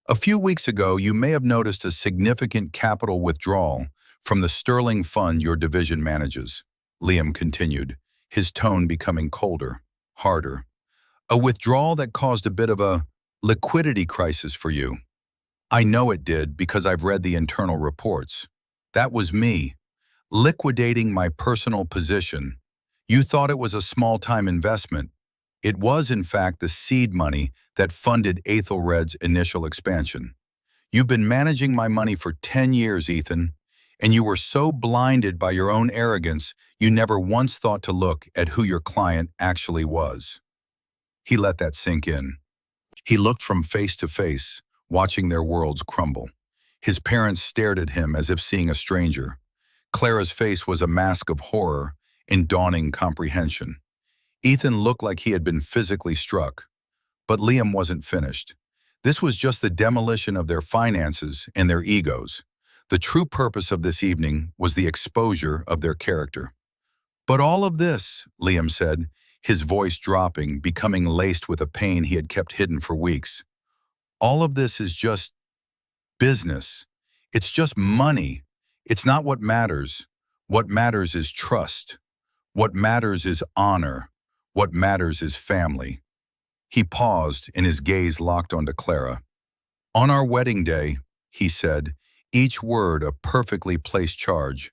"A few weeks ago, you may have noticed a significant capital withdrawal from the sterling fund your division manages," Liam continued, his tone becoming colder, harder. "A withdrawal that caused a bit of a liquidity crisis for you. I know it did because I've read the internal reports. That was me, liquidating my personal position. You thought it was a small-time investment. It was, in fact, the seed money that funded Ethelred's initial expansion. You've been managing my money for 10 years, Ethan, and you were so blinded by your own arrogance you never once thought to look at who your client actually was." He let that sink in. He looked from face to face, watching their worlds crumble. His parents stared at him as if seeing a stranger. Clara's face was a mask of horror and dawning comprehension. Ethan looked like he had been physically struck. But Liam wasn't finished. This was just the demolition of their finances and their egos. The true purpose of this evening was the exposure of their character. "But all of this," Liam said, his voice dropping, becoming laced with a pain he had kept hidden for weeks. "All of this is just business. It's just money. It's not what matters. What matters is trust. What matters is honor. What matters is family." He paused and his gaze locked onto Clara. "On our wedding day," he said, each word a perfectly placed charge,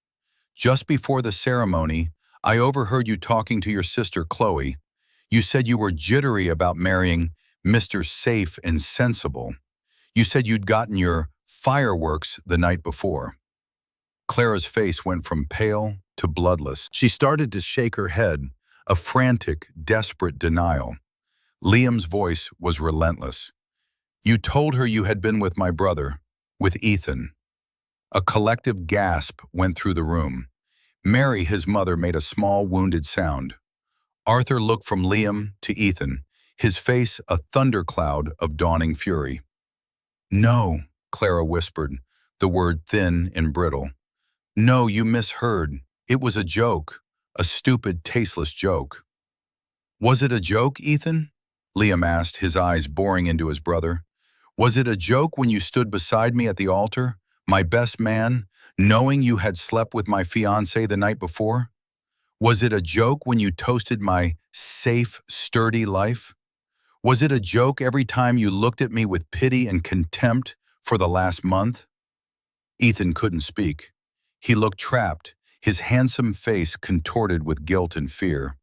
"just before the ceremony, I overheard you talking to your sister Chloe. You said you were jittery about marrying Mr. Safe and Sensible. You said you'd gotten your Fireworks the night before. Clara's face went from pale to bloodless. She started to shake her head, a frantic, desperate denial. Liam's voice was relentless. You told her you had been with my brother, with Ethan. A collective gasp went through the room. Mary, his mother, made a small, wounded sound. Arthur looked from Liam to Ethan, his face a thundercloud of dawning fury. No, Clara whispered, the word thin and brittle. No, you misheard. It was a joke, a stupid, tasteless joke. Was it a joke, Ethan? Liam asked, his eyes boring into his brother. Was it a joke when you stood beside me at the altar, my best man, knowing you had slept with my fiancée the night before? Was it a joke when you toasted my safe, sturdy life? Was it a joke every time you looked at me with pity and contempt for the last month? Ethan couldn't speak. He looked trapped, his handsome face contorted with guilt and fear.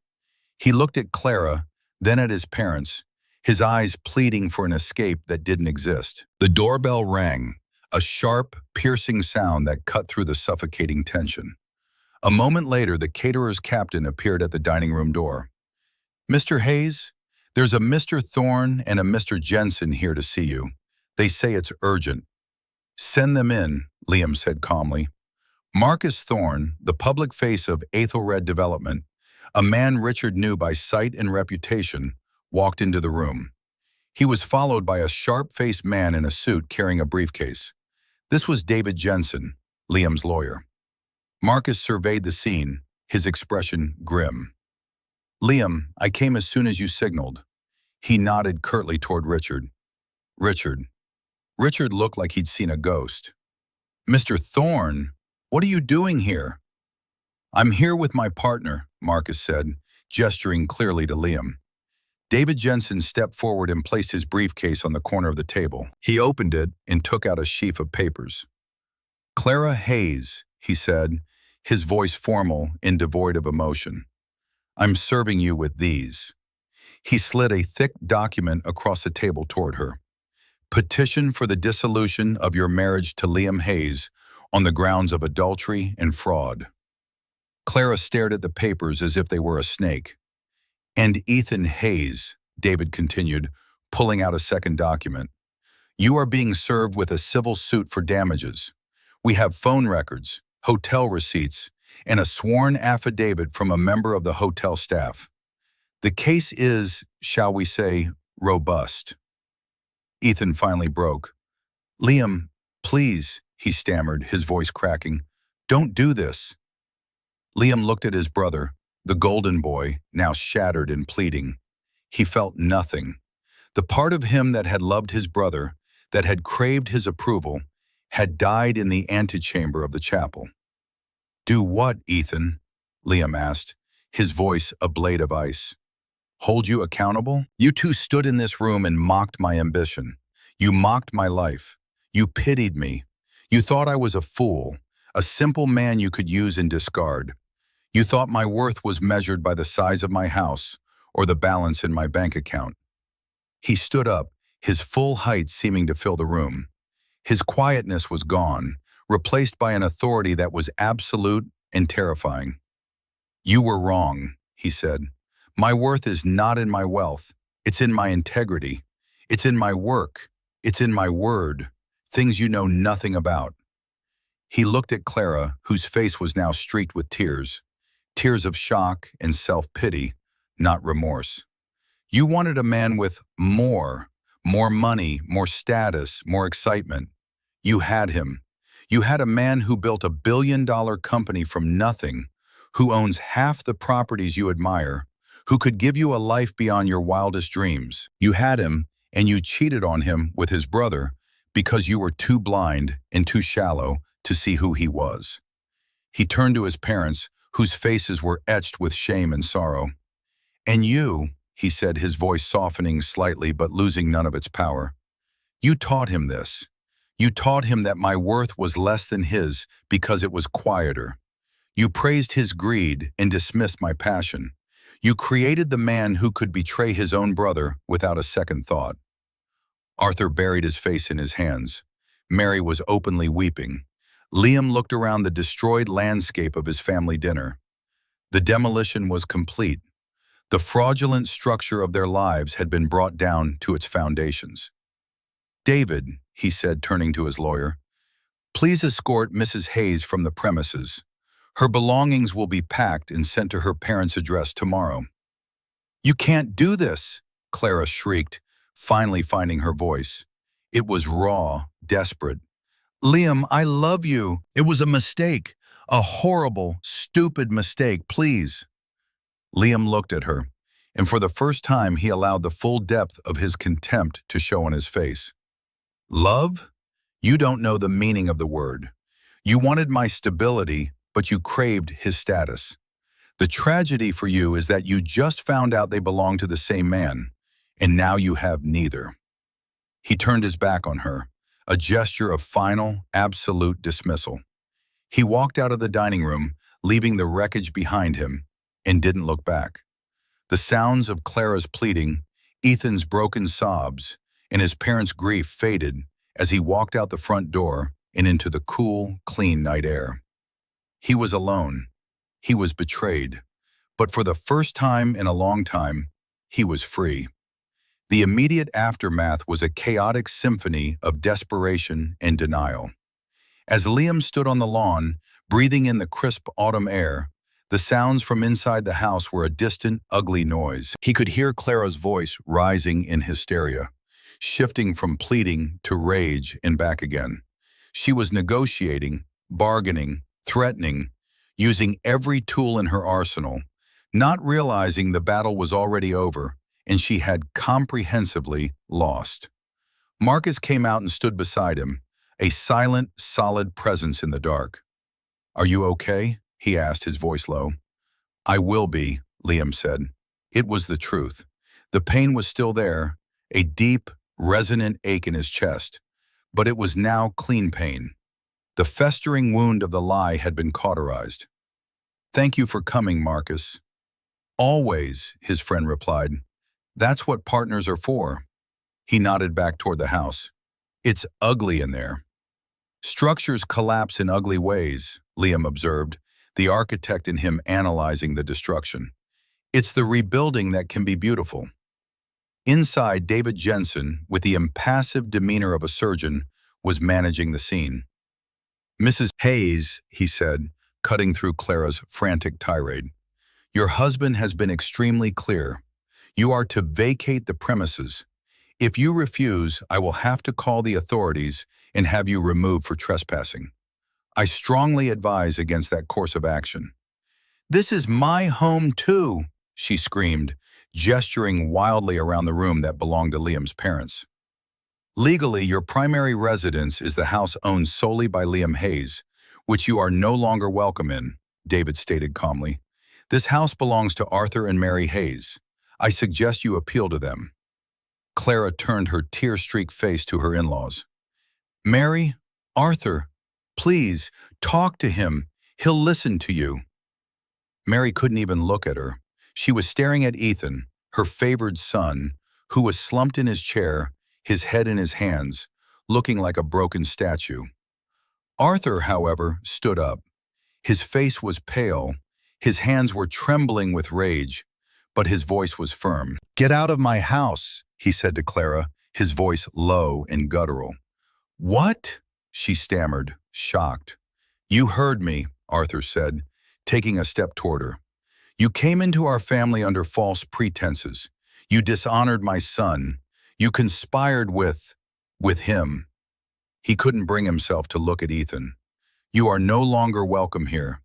He looked at Clara, then at his parents, his eyes pleading for an escape that didn't exist. The doorbell rang, a sharp, piercing sound that cut through the suffocating tension. A moment later, the caterer's captain appeared at the dining room door. Mr. Hayes, there's a Mr. Thorne and a Mr. Jensen here to see you. They say it's urgent. Send them in, Liam said calmly. Marcus Thorne, the public face of Aethelred Development, a man Richard knew by sight and reputation, walked into the room. He was followed by a sharp-faced man in a suit carrying a briefcase. This was David Jensen, Liam's lawyer. Marcus surveyed the scene, his expression grim. Liam, I came as soon as you signaled. He nodded curtly toward Richard. Richard. Richard looked like he'd seen a ghost. Mr. Thorne, what are you doing here? I'm here with my partner, Marcus said, gesturing clearly to Liam. David Jensen stepped forward and placed his briefcase on the corner of the table. He opened it and took out a sheaf of papers. Clara Hayes, he said, his voice formal and devoid of emotion. I'm serving you with these. He slid a thick document across the table toward her. Petition for the dissolution of your marriage to Liam Hayes on the grounds of adultery and fraud. Clara stared at the papers as if they were a snake. And Ethan Hayes, David continued, pulling out a second document. You are being served with a civil suit for damages. We have phone records, hotel receipts, and a sworn affidavit from a member of the hotel staff. The case is, shall we say, robust. Ethan finally broke. Liam, please, he stammered, his voice cracking. Don't do this. Liam looked at his brother, the golden boy, now shattered and pleading. He felt nothing. The part of him that had loved his brother, that had craved his approval, had died in the antechamber of the chapel. Do what, Ethan? Liam asked, his voice a blade of ice. Hold you accountable? You two stood in this room and mocked my ambition. You mocked my life. You pitied me. You thought I was a fool, a simple man you could use and discard. You thought my worth was measured by the size of my house or the balance in my bank account. He stood up, his full height seeming to fill the room. His quietness was gone, replaced by an authority that was absolute and terrifying. You were wrong, he said. My worth is not in my wealth. It's in my integrity. It's in my work. It's in my word, things you know nothing about. He looked at Clara, whose face was now streaked with tears of shock and self-pity, not remorse. You wanted a man with more money, more status, more excitement. You had him. You had a man who built a billion-dollar company from nothing, who owns half the properties you admire, who could give you a life beyond your wildest dreams. You had him, and you cheated on him with his brother because you were too blind and too shallow to see who he was. He turned to his parents, whose faces were etched with shame and sorrow. And you, he said, his voice softening slightly but losing none of its power, you taught him this. You taught him that my worth was less than his because it was quieter. You praised his greed and dismissed my passion. You created the man who could betray his own brother without a second thought. Arthur buried his face in his hands. Mary was openly weeping. Liam looked around the destroyed landscape of his family dinner. The demolition was complete. The fraudulent structure of their lives had been brought down to its foundations. "David," he said, turning to his lawyer, "please escort Mrs. Hayes from the premises. Her belongings will be packed and sent to her parents' address tomorrow." "You can't do this," Clara shrieked, finally finding her voice. It was raw, desperate. "Liam, I love you. It was a mistake. A horrible, stupid mistake, please." Liam looked at her, and for the first time he allowed the full depth of his contempt to show on his face. "Love? You don't know the meaning of the word. You wanted my stability, but you craved his status. The tragedy for you is that you just found out they belong to the same man, and now you have neither." He turned his back on her, a gesture of final, absolute dismissal. He walked out of the dining room, leaving the wreckage behind him, and didn't look back. The sounds of Clara's pleading, Ethan's broken sobs, and his parents' grief faded as he walked out the front door and into the cool, clean night air. He was alone. He was betrayed. But for the first time in a long time, he was free. The immediate aftermath was a chaotic symphony of desperation and denial. As Liam stood on the lawn, breathing in the crisp autumn air, the sounds from inside the house were a distant, ugly noise. He could hear Clara's voice rising in hysteria, shifting from pleading to rage and back again. She was negotiating, bargaining, threatening, using every tool in her arsenal, not realizing the battle was already over and she had comprehensively lost. Marcus came out and stood beside him, a silent, solid presence in the dark. "Are you okay?" he asked, his voice low. "I will be," Liam said. It was the truth. The pain was still there, a deep, resonant ache in his chest, but it was now clean pain. The festering wound of the lie had been cauterized. "Thank you for coming, Marcus." "Always," his friend replied. "That's what partners are for." He nodded back toward the house. "It's ugly in there." "Structures collapse in ugly ways," Liam observed, the architect in him analyzing the destruction. "It's the rebuilding that can be beautiful." Inside, David Jensen, with the impassive demeanor of a surgeon, was managing the scene. "Mrs. Hayes," he said, cutting through Clara's frantic tirade, "your husband has been extremely clear. You are to vacate the premises. If you refuse, I will have to call the authorities and have you removed for trespassing. I strongly advise against that course of action." "This is my home too," she screamed, gesturing wildly around the room that belonged to Liam's parents. "Legally, your primary residence is the house owned solely by Liam Hayes, which you are no longer welcome in," David stated calmly. "This house belongs to Arthur and Mary Hayes. I suggest you appeal to them." Clara turned her tear-streaked face to her in-laws. "Mary, Arthur, please, talk to him. He'll listen to you." Mary couldn't even look at her. She was staring at Ethan, her favored son, who was slumped in his chair, his head in his hands, looking like a broken statue. Arthur, however, stood up. His face was pale, his hands were trembling with rage, but his voice was firm. "Get out of my house," he said to Clara, his voice low and guttural. "What?" she stammered, shocked. "You heard me," Arthur said, taking a step toward her. "You came into our family under false pretenses. You dishonored my son. You conspired with him." He couldn't bring himself to look at Ethan. "You are no longer welcome here.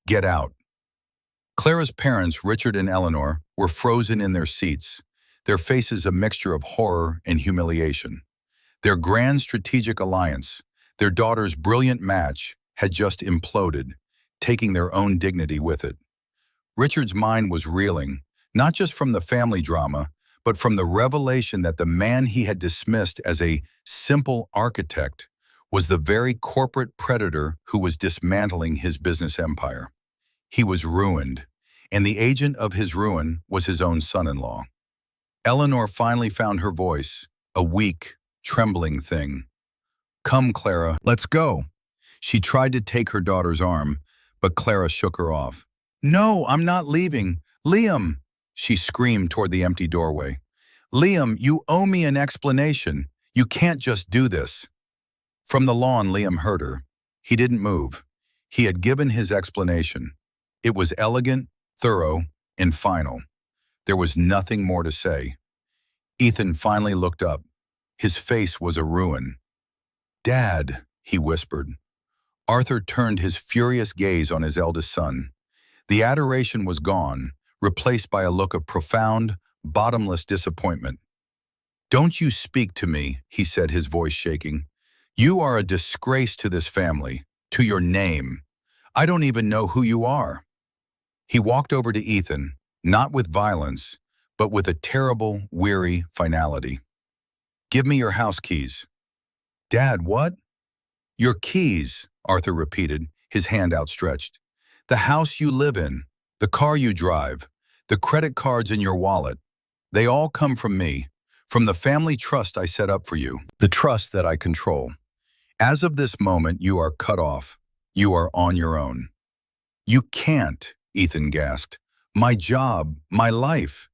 Get out." Clara's parents, Richard and Eleanor, were frozen in their seats, their faces a mixture of horror and humiliation. Their grand strategic alliance, their daughter's brilliant match, had just imploded, taking their own dignity with it. Richard's mind was reeling, not just from the family drama, but from the revelation that the man he had dismissed as a simple architect was the very corporate predator who was dismantling his business empire. He was ruined, and the agent of his ruin was his own son-in-law. Eleanor finally found her voice, a weak, trembling thing. Come, Clara, let's go. She tried to take her daughter's arm, but Clara shook her off. No, I'm not leaving. Liam, she screamed toward the empty doorway. Liam, you owe me an explanation. You can't just do this. From the lawn, Liam heard her. He didn't move. He had given his explanation. It was elegant, thorough, and final. There was nothing more to say. Ethan finally looked up. His face was a ruin. Dad, he whispered. Arthur turned his furious gaze on his eldest son. The adoration was gone, replaced by a look of profound, bottomless disappointment. Don't you speak to me, he said, his voice shaking. You are a disgrace to this family, to your name. I don't even know who you are. He walked over to Ethan, not with violence, but with a terrible, weary finality. Give me your house keys. Dad, what? Your keys, Arthur repeated, his hand outstretched. The house you live in, the car you drive, the credit cards in your wallet, they all come from me, from the family trust I set up for you, the trust that I control. As of this moment, you are cut off. You are on your own. You can't, Ethan gasped. My job, my life.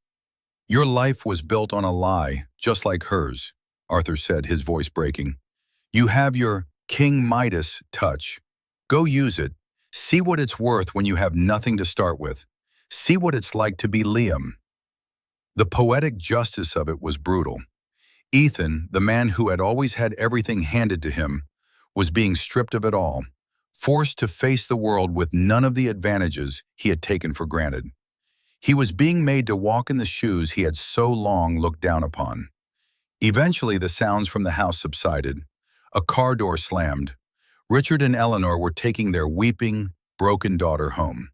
Your life was built on a lie, just like hers, Arthur said, his voice breaking. You have your King Midas touch. Go use it. See what it's worth when you have nothing to start with. See what it's like to be Liam. The poetic justice of it was brutal. Ethan, the man who had always had everything handed to him, was being stripped of it all, forced to face the world with none of the advantages he had taken for granted. He was being made to walk in the shoes he had so long looked down upon. Eventually, the sounds from the house subsided. A car door slammed. Richard and Eleanor were taking their weeping, broken daughter home.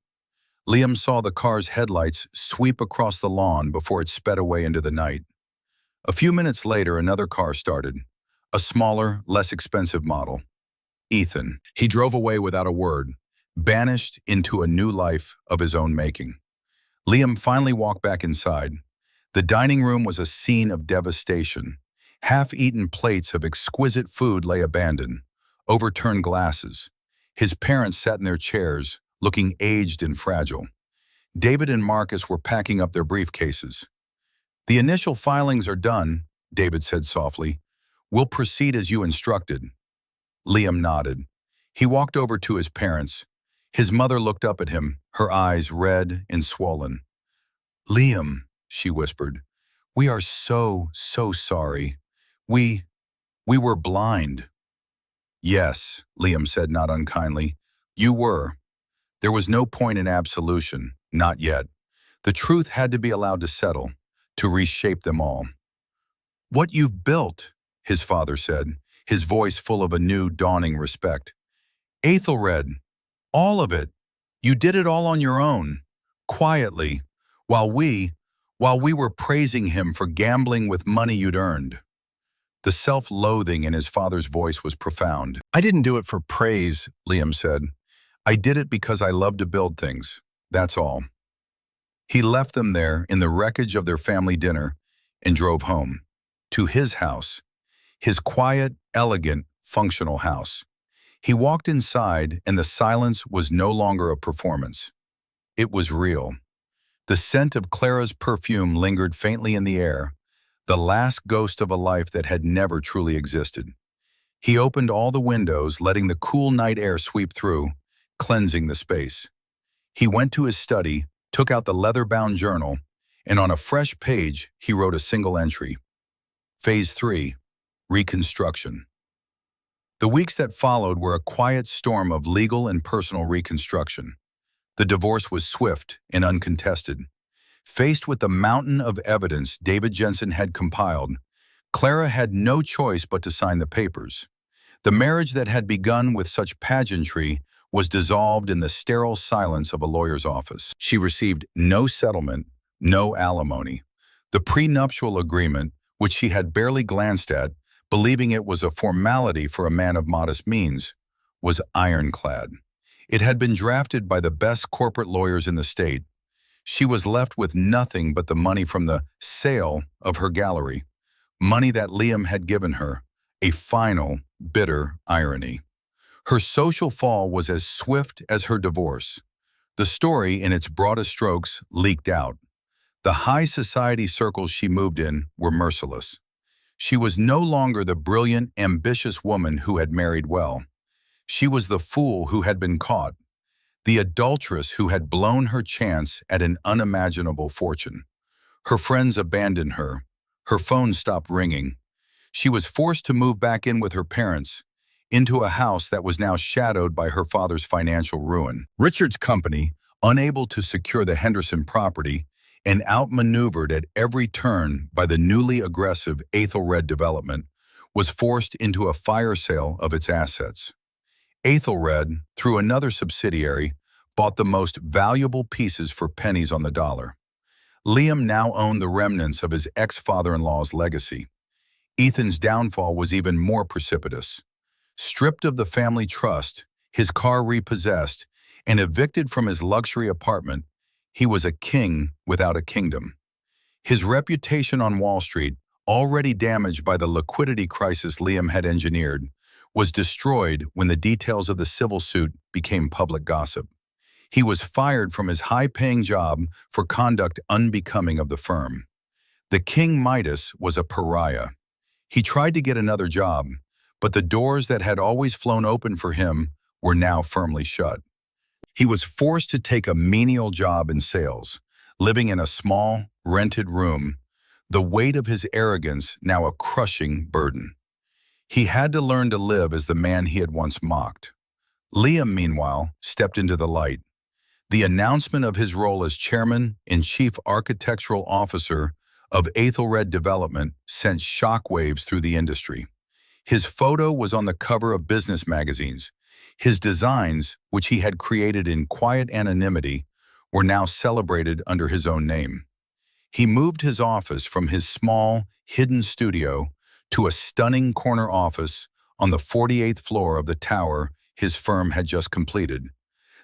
Liam saw the car's headlights sweep across the lawn before it sped away into the night. A few minutes later, another car started, a smaller, less expensive model. Ethan. He drove away without a word, banished into a new life of his own making. Liam finally walked back inside. The dining room was a scene of devastation. Half-eaten plates of exquisite food lay abandoned, overturned glasses. His parents sat in their chairs, looking aged and fragile. David and Marcus were packing up their briefcases. The initial filings are done, David said softly. We'll proceed as you instructed. Liam nodded. He walked over to his parents. His mother looked up at him, her eyes red and swollen. Liam, she whispered, we are so sorry. We were blind. Yes, Liam said not unkindly. You were. There was no point in absolution, not yet. The truth had to be allowed to settle, to reshape them all. What you've built, his father said, his voice full of a new, dawning respect. Aethelred, all of it. You did it all on your own, quietly, while we were praising him for gambling with money you'd earned. The self-loathing in his father's voice was profound. I didn't do it for praise, Liam said. I did it because I love to build things. That's all. He left them there in the wreckage of their family dinner and drove home, to his house, his quiet, elegant, functional house. He walked inside and the silence was no longer a performance. It was real. The scent of Clara's perfume lingered faintly in the air, the last ghost of a life that had never truly existed. He opened all the windows, letting the cool night air sweep through, cleansing the space. He went to his study, took out the leather-bound journal, and on a fresh page, he wrote a single entry. Phase 3, Reconstruction. The weeks that followed were a quiet storm of legal and personal reconstruction. The divorce was swift and uncontested. Faced with the mountain of evidence David Jensen had compiled, Clara had no choice but to sign the papers. The marriage that had begun with such pageantry was dissolved in the sterile silence of a lawyer's office. She received no settlement, no alimony. The prenuptial agreement, which she had barely glanced at, believing it was a formality for a man of modest means, was ironclad. It had been drafted by the best corporate lawyers in the state. She was left with nothing but the money from the sale of her gallery, money that Liam had given her, a final, bitter irony. Her social fall was as swift as her divorce. The story, in its broadest strokes, leaked out. The high society circles she moved in were merciless. She was no longer the brilliant, ambitious woman who had married well. She was the fool who had been caught, the adulteress who had blown her chance at an unimaginable fortune. Her friends abandoned her. Her phone stopped ringing. She was forced to move back in with her parents, into a house that was now shadowed by her father's financial ruin. Richard's company, unable to secure the Henderson property and outmaneuvered at every turn by the newly aggressive Aethelred development, was forced into a fire sale of its assets. Aethelred, through another subsidiary, bought the most valuable pieces for pennies on the dollar. Liam now owned the remnants of his ex-father-in-law's legacy. Ethan's downfall was even more precipitous. Stripped of the family trust, his car repossessed, and evicted from his luxury apartment, he was a king without a kingdom. His reputation on Wall Street, already damaged by the liquidity crisis Liam had engineered, was destroyed when the details of the civil suit became public gossip. He was fired from his high-paying job for conduct unbecoming of the firm. The King Midas was a pariah. He tried to get another job, but the doors that had always flown open for him were now firmly shut. He was forced to take a menial job in sales, living in a small, rented room, the weight of his arrogance now a crushing burden. He had to learn to live as the man he had once mocked. Liam, meanwhile, stepped into the light. The announcement of his role as chairman and chief architectural officer of Aethelred Development sent shockwaves through the industry. His photo was on the cover of business magazines. His designs, which he had created in quiet anonymity, were now celebrated under his own name. He moved his office from his small, hidden studio to a stunning corner office on the 48th floor of the tower his firm had just completed,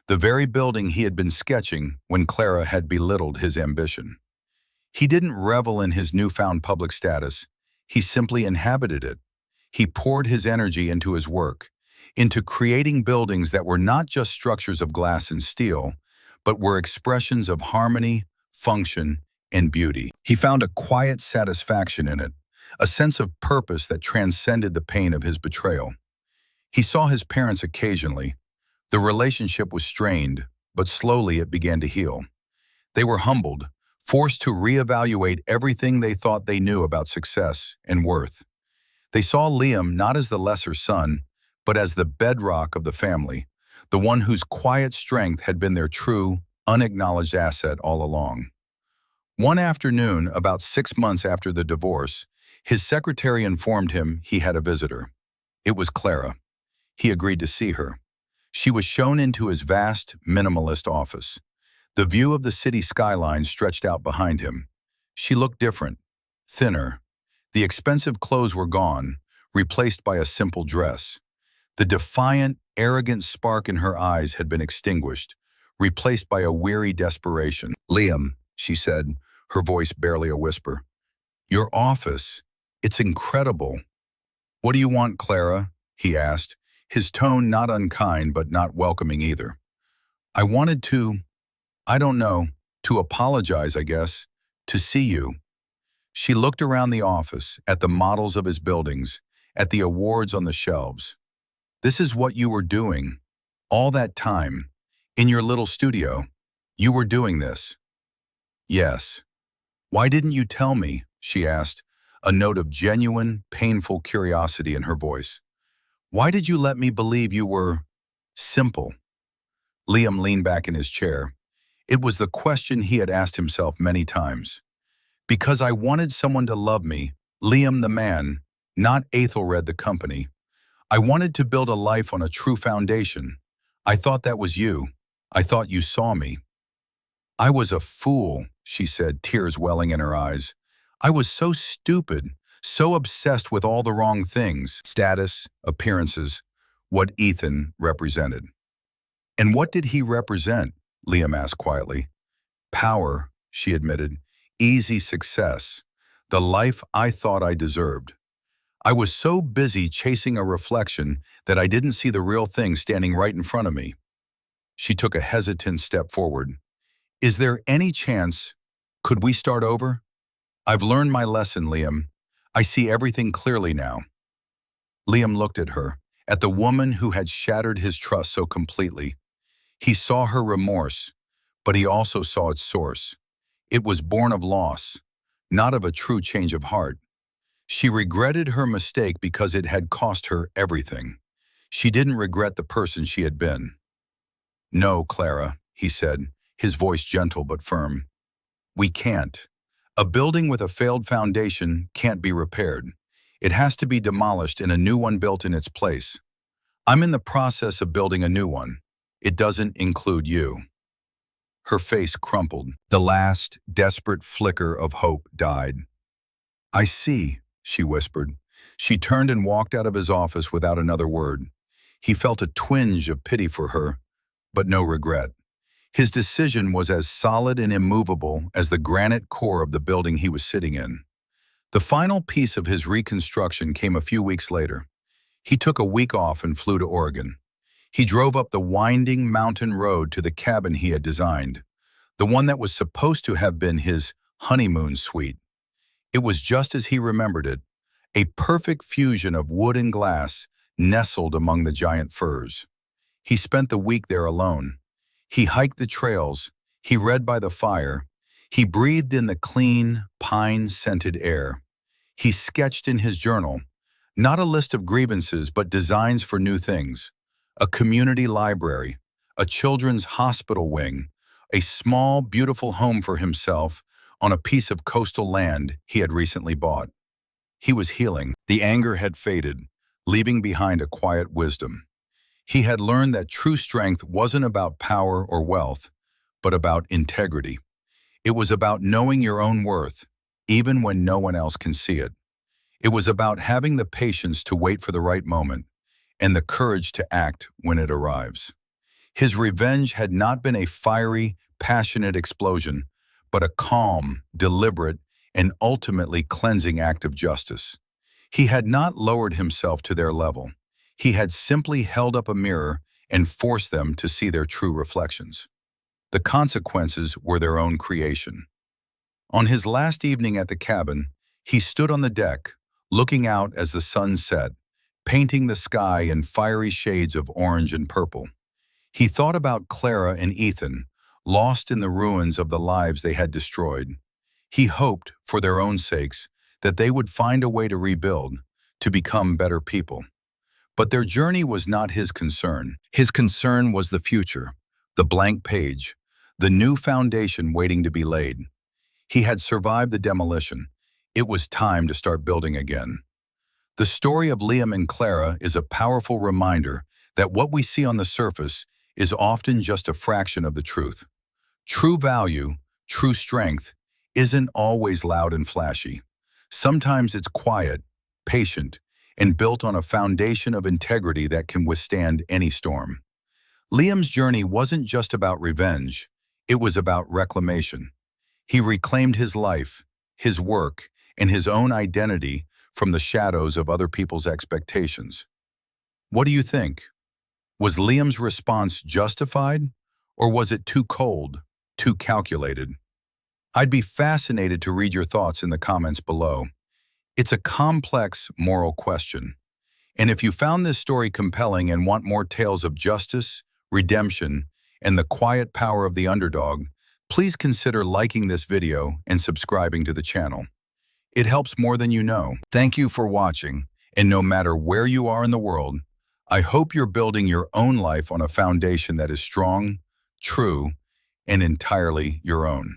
the very building he had been sketching when Clara had belittled his ambition. He didn't revel in his newfound public status. He simply inhabited it. He poured his energy into his work, into creating buildings that were not just structures of glass and steel, but were expressions of harmony, function, and beauty. He found a quiet satisfaction in it, a sense of purpose that transcended the pain of his betrayal. He saw his parents occasionally. The relationship was strained, but slowly it began to heal. They were humbled, forced to reevaluate everything they thought they knew about success and worth. They saw Liam not as the lesser son, but as the bedrock of the family, the one whose quiet strength had been their true, unacknowledged asset all along. One afternoon, about 6 months after the divorce, his secretary informed him he had a visitor. It was Clara. He agreed to see her. She was shown into his vast, minimalist office. The view of the city skyline stretched out behind him. She looked different, thinner. The expensive clothes were gone, replaced by a simple dress. The defiant, arrogant spark in her eyes had been extinguished, replaced by a weary desperation. "Liam," she said, her voice barely a whisper. "Your office. It's incredible." "What do you want, Clara?" he asked, his tone not unkind but not welcoming either. "I wanted I don't know, to apologize, I guess, to see you." She looked around the office, at the models of his buildings, at the awards on the shelves. "This is what you were doing. All that time. In your little studio. You were doing this." "Yes." "Why didn't you tell me?" she asked, a note of genuine, painful curiosity in her voice. "Why did you let me believe you were simple?" Liam leaned back in his chair. It was the question he had asked himself many times. "Because I wanted someone to love me, Liam the man, not Aethelred the company. I wanted to build a life on a true foundation. I thought that was you. I thought you saw me." "I was a fool," she said, tears welling in her eyes. "I was so stupid, so obsessed with all the wrong things, status, appearances, what Ethan represented." "And what did he represent?" Liam asked quietly. "Power," she admitted. "Easy success. The life I thought I deserved. I was so busy chasing a reflection that I didn't see the real thing standing right in front of me. She took a hesitant step forward. Is there any chance? Could we start over? I've learned my lesson, Liam. I see everything clearly now. Liam looked at her, at the woman who had shattered his trust so completely. He saw her remorse, but he also saw its source. It was born of loss, not of a true change of heart. She regretted her mistake because it had cost her everything. She didn't regret the person she had been. No, Clara, he said, his voice gentle but firm. We can't. A building with a failed foundation can't be repaired. It has to be demolished and a new one built in its place. I'm in the process of building a new one. It doesn't include you. Her face crumpled. The last, desperate flicker of hope died. I see, she whispered. She turned and walked out of his office without another word. He felt a twinge of pity for her, but no regret. His decision was as solid and immovable as the granite core of the building he was sitting in. The final piece of his reconstruction came a few weeks later. He took a week off and flew to Oregon. He drove up the winding mountain road to the cabin he had designed, the one that was supposed to have been his honeymoon suite. It was just as he remembered it, a perfect fusion of wood and glass nestled among the giant firs. He spent the week there alone. He hiked the trails, he read by the fire, he breathed in the clean, pine-scented air. He sketched in his journal, not a list of grievances but designs for new things, a community library, a children's hospital wing, a small, beautiful home for himself on a piece of coastal land he had recently bought. He was healing. The anger had faded, leaving behind a quiet wisdom. He had learned that true strength wasn't about power or wealth, but about integrity. It was about knowing your own worth, even when no one else can see it. It was about having the patience to wait for the right moment and the courage to act when it arrives. His revenge had not been a fiery, passionate explosion, but a calm, deliberate, and ultimately cleansing act of justice. He had not lowered himself to their level. He had simply held up a mirror and forced them to see their true reflections. The consequences were their own creation. On his last evening at the cabin, he stood on the deck, looking out as the sun set, painting the sky in fiery shades of orange and purple. He thought about Clara and Ethan, lost in the ruins of the lives they had destroyed. He hoped, for their own sakes, that they would find a way to rebuild, to become better people. But their journey was not his concern. His concern was the future, the blank page, the new foundation waiting to be laid. He had survived the demolition. It was time to start building again. The story of Liam and Clara is a powerful reminder that what we see on the surface is often just a fraction of the truth. True value, true strength, isn't always loud and flashy. Sometimes it's quiet, patient, and built on a foundation of integrity that can withstand any storm. Liam's journey wasn't just about revenge, it was about reclamation. He reclaimed his life, his work, and his own identity from the shadows of other people's expectations. What do you think? Was Liam's response justified, or was it too cold, too calculated? I'd be fascinated to read your thoughts in the comments below. It's a complex moral question. And if you found this story compelling and want more tales of justice, redemption, and the quiet power of the underdog, please consider liking this video and subscribing to the channel. It helps more than you know. Thank you for watching, and no matter where you are in the world, I hope you're building your own life on a foundation that is strong, true, and entirely your own.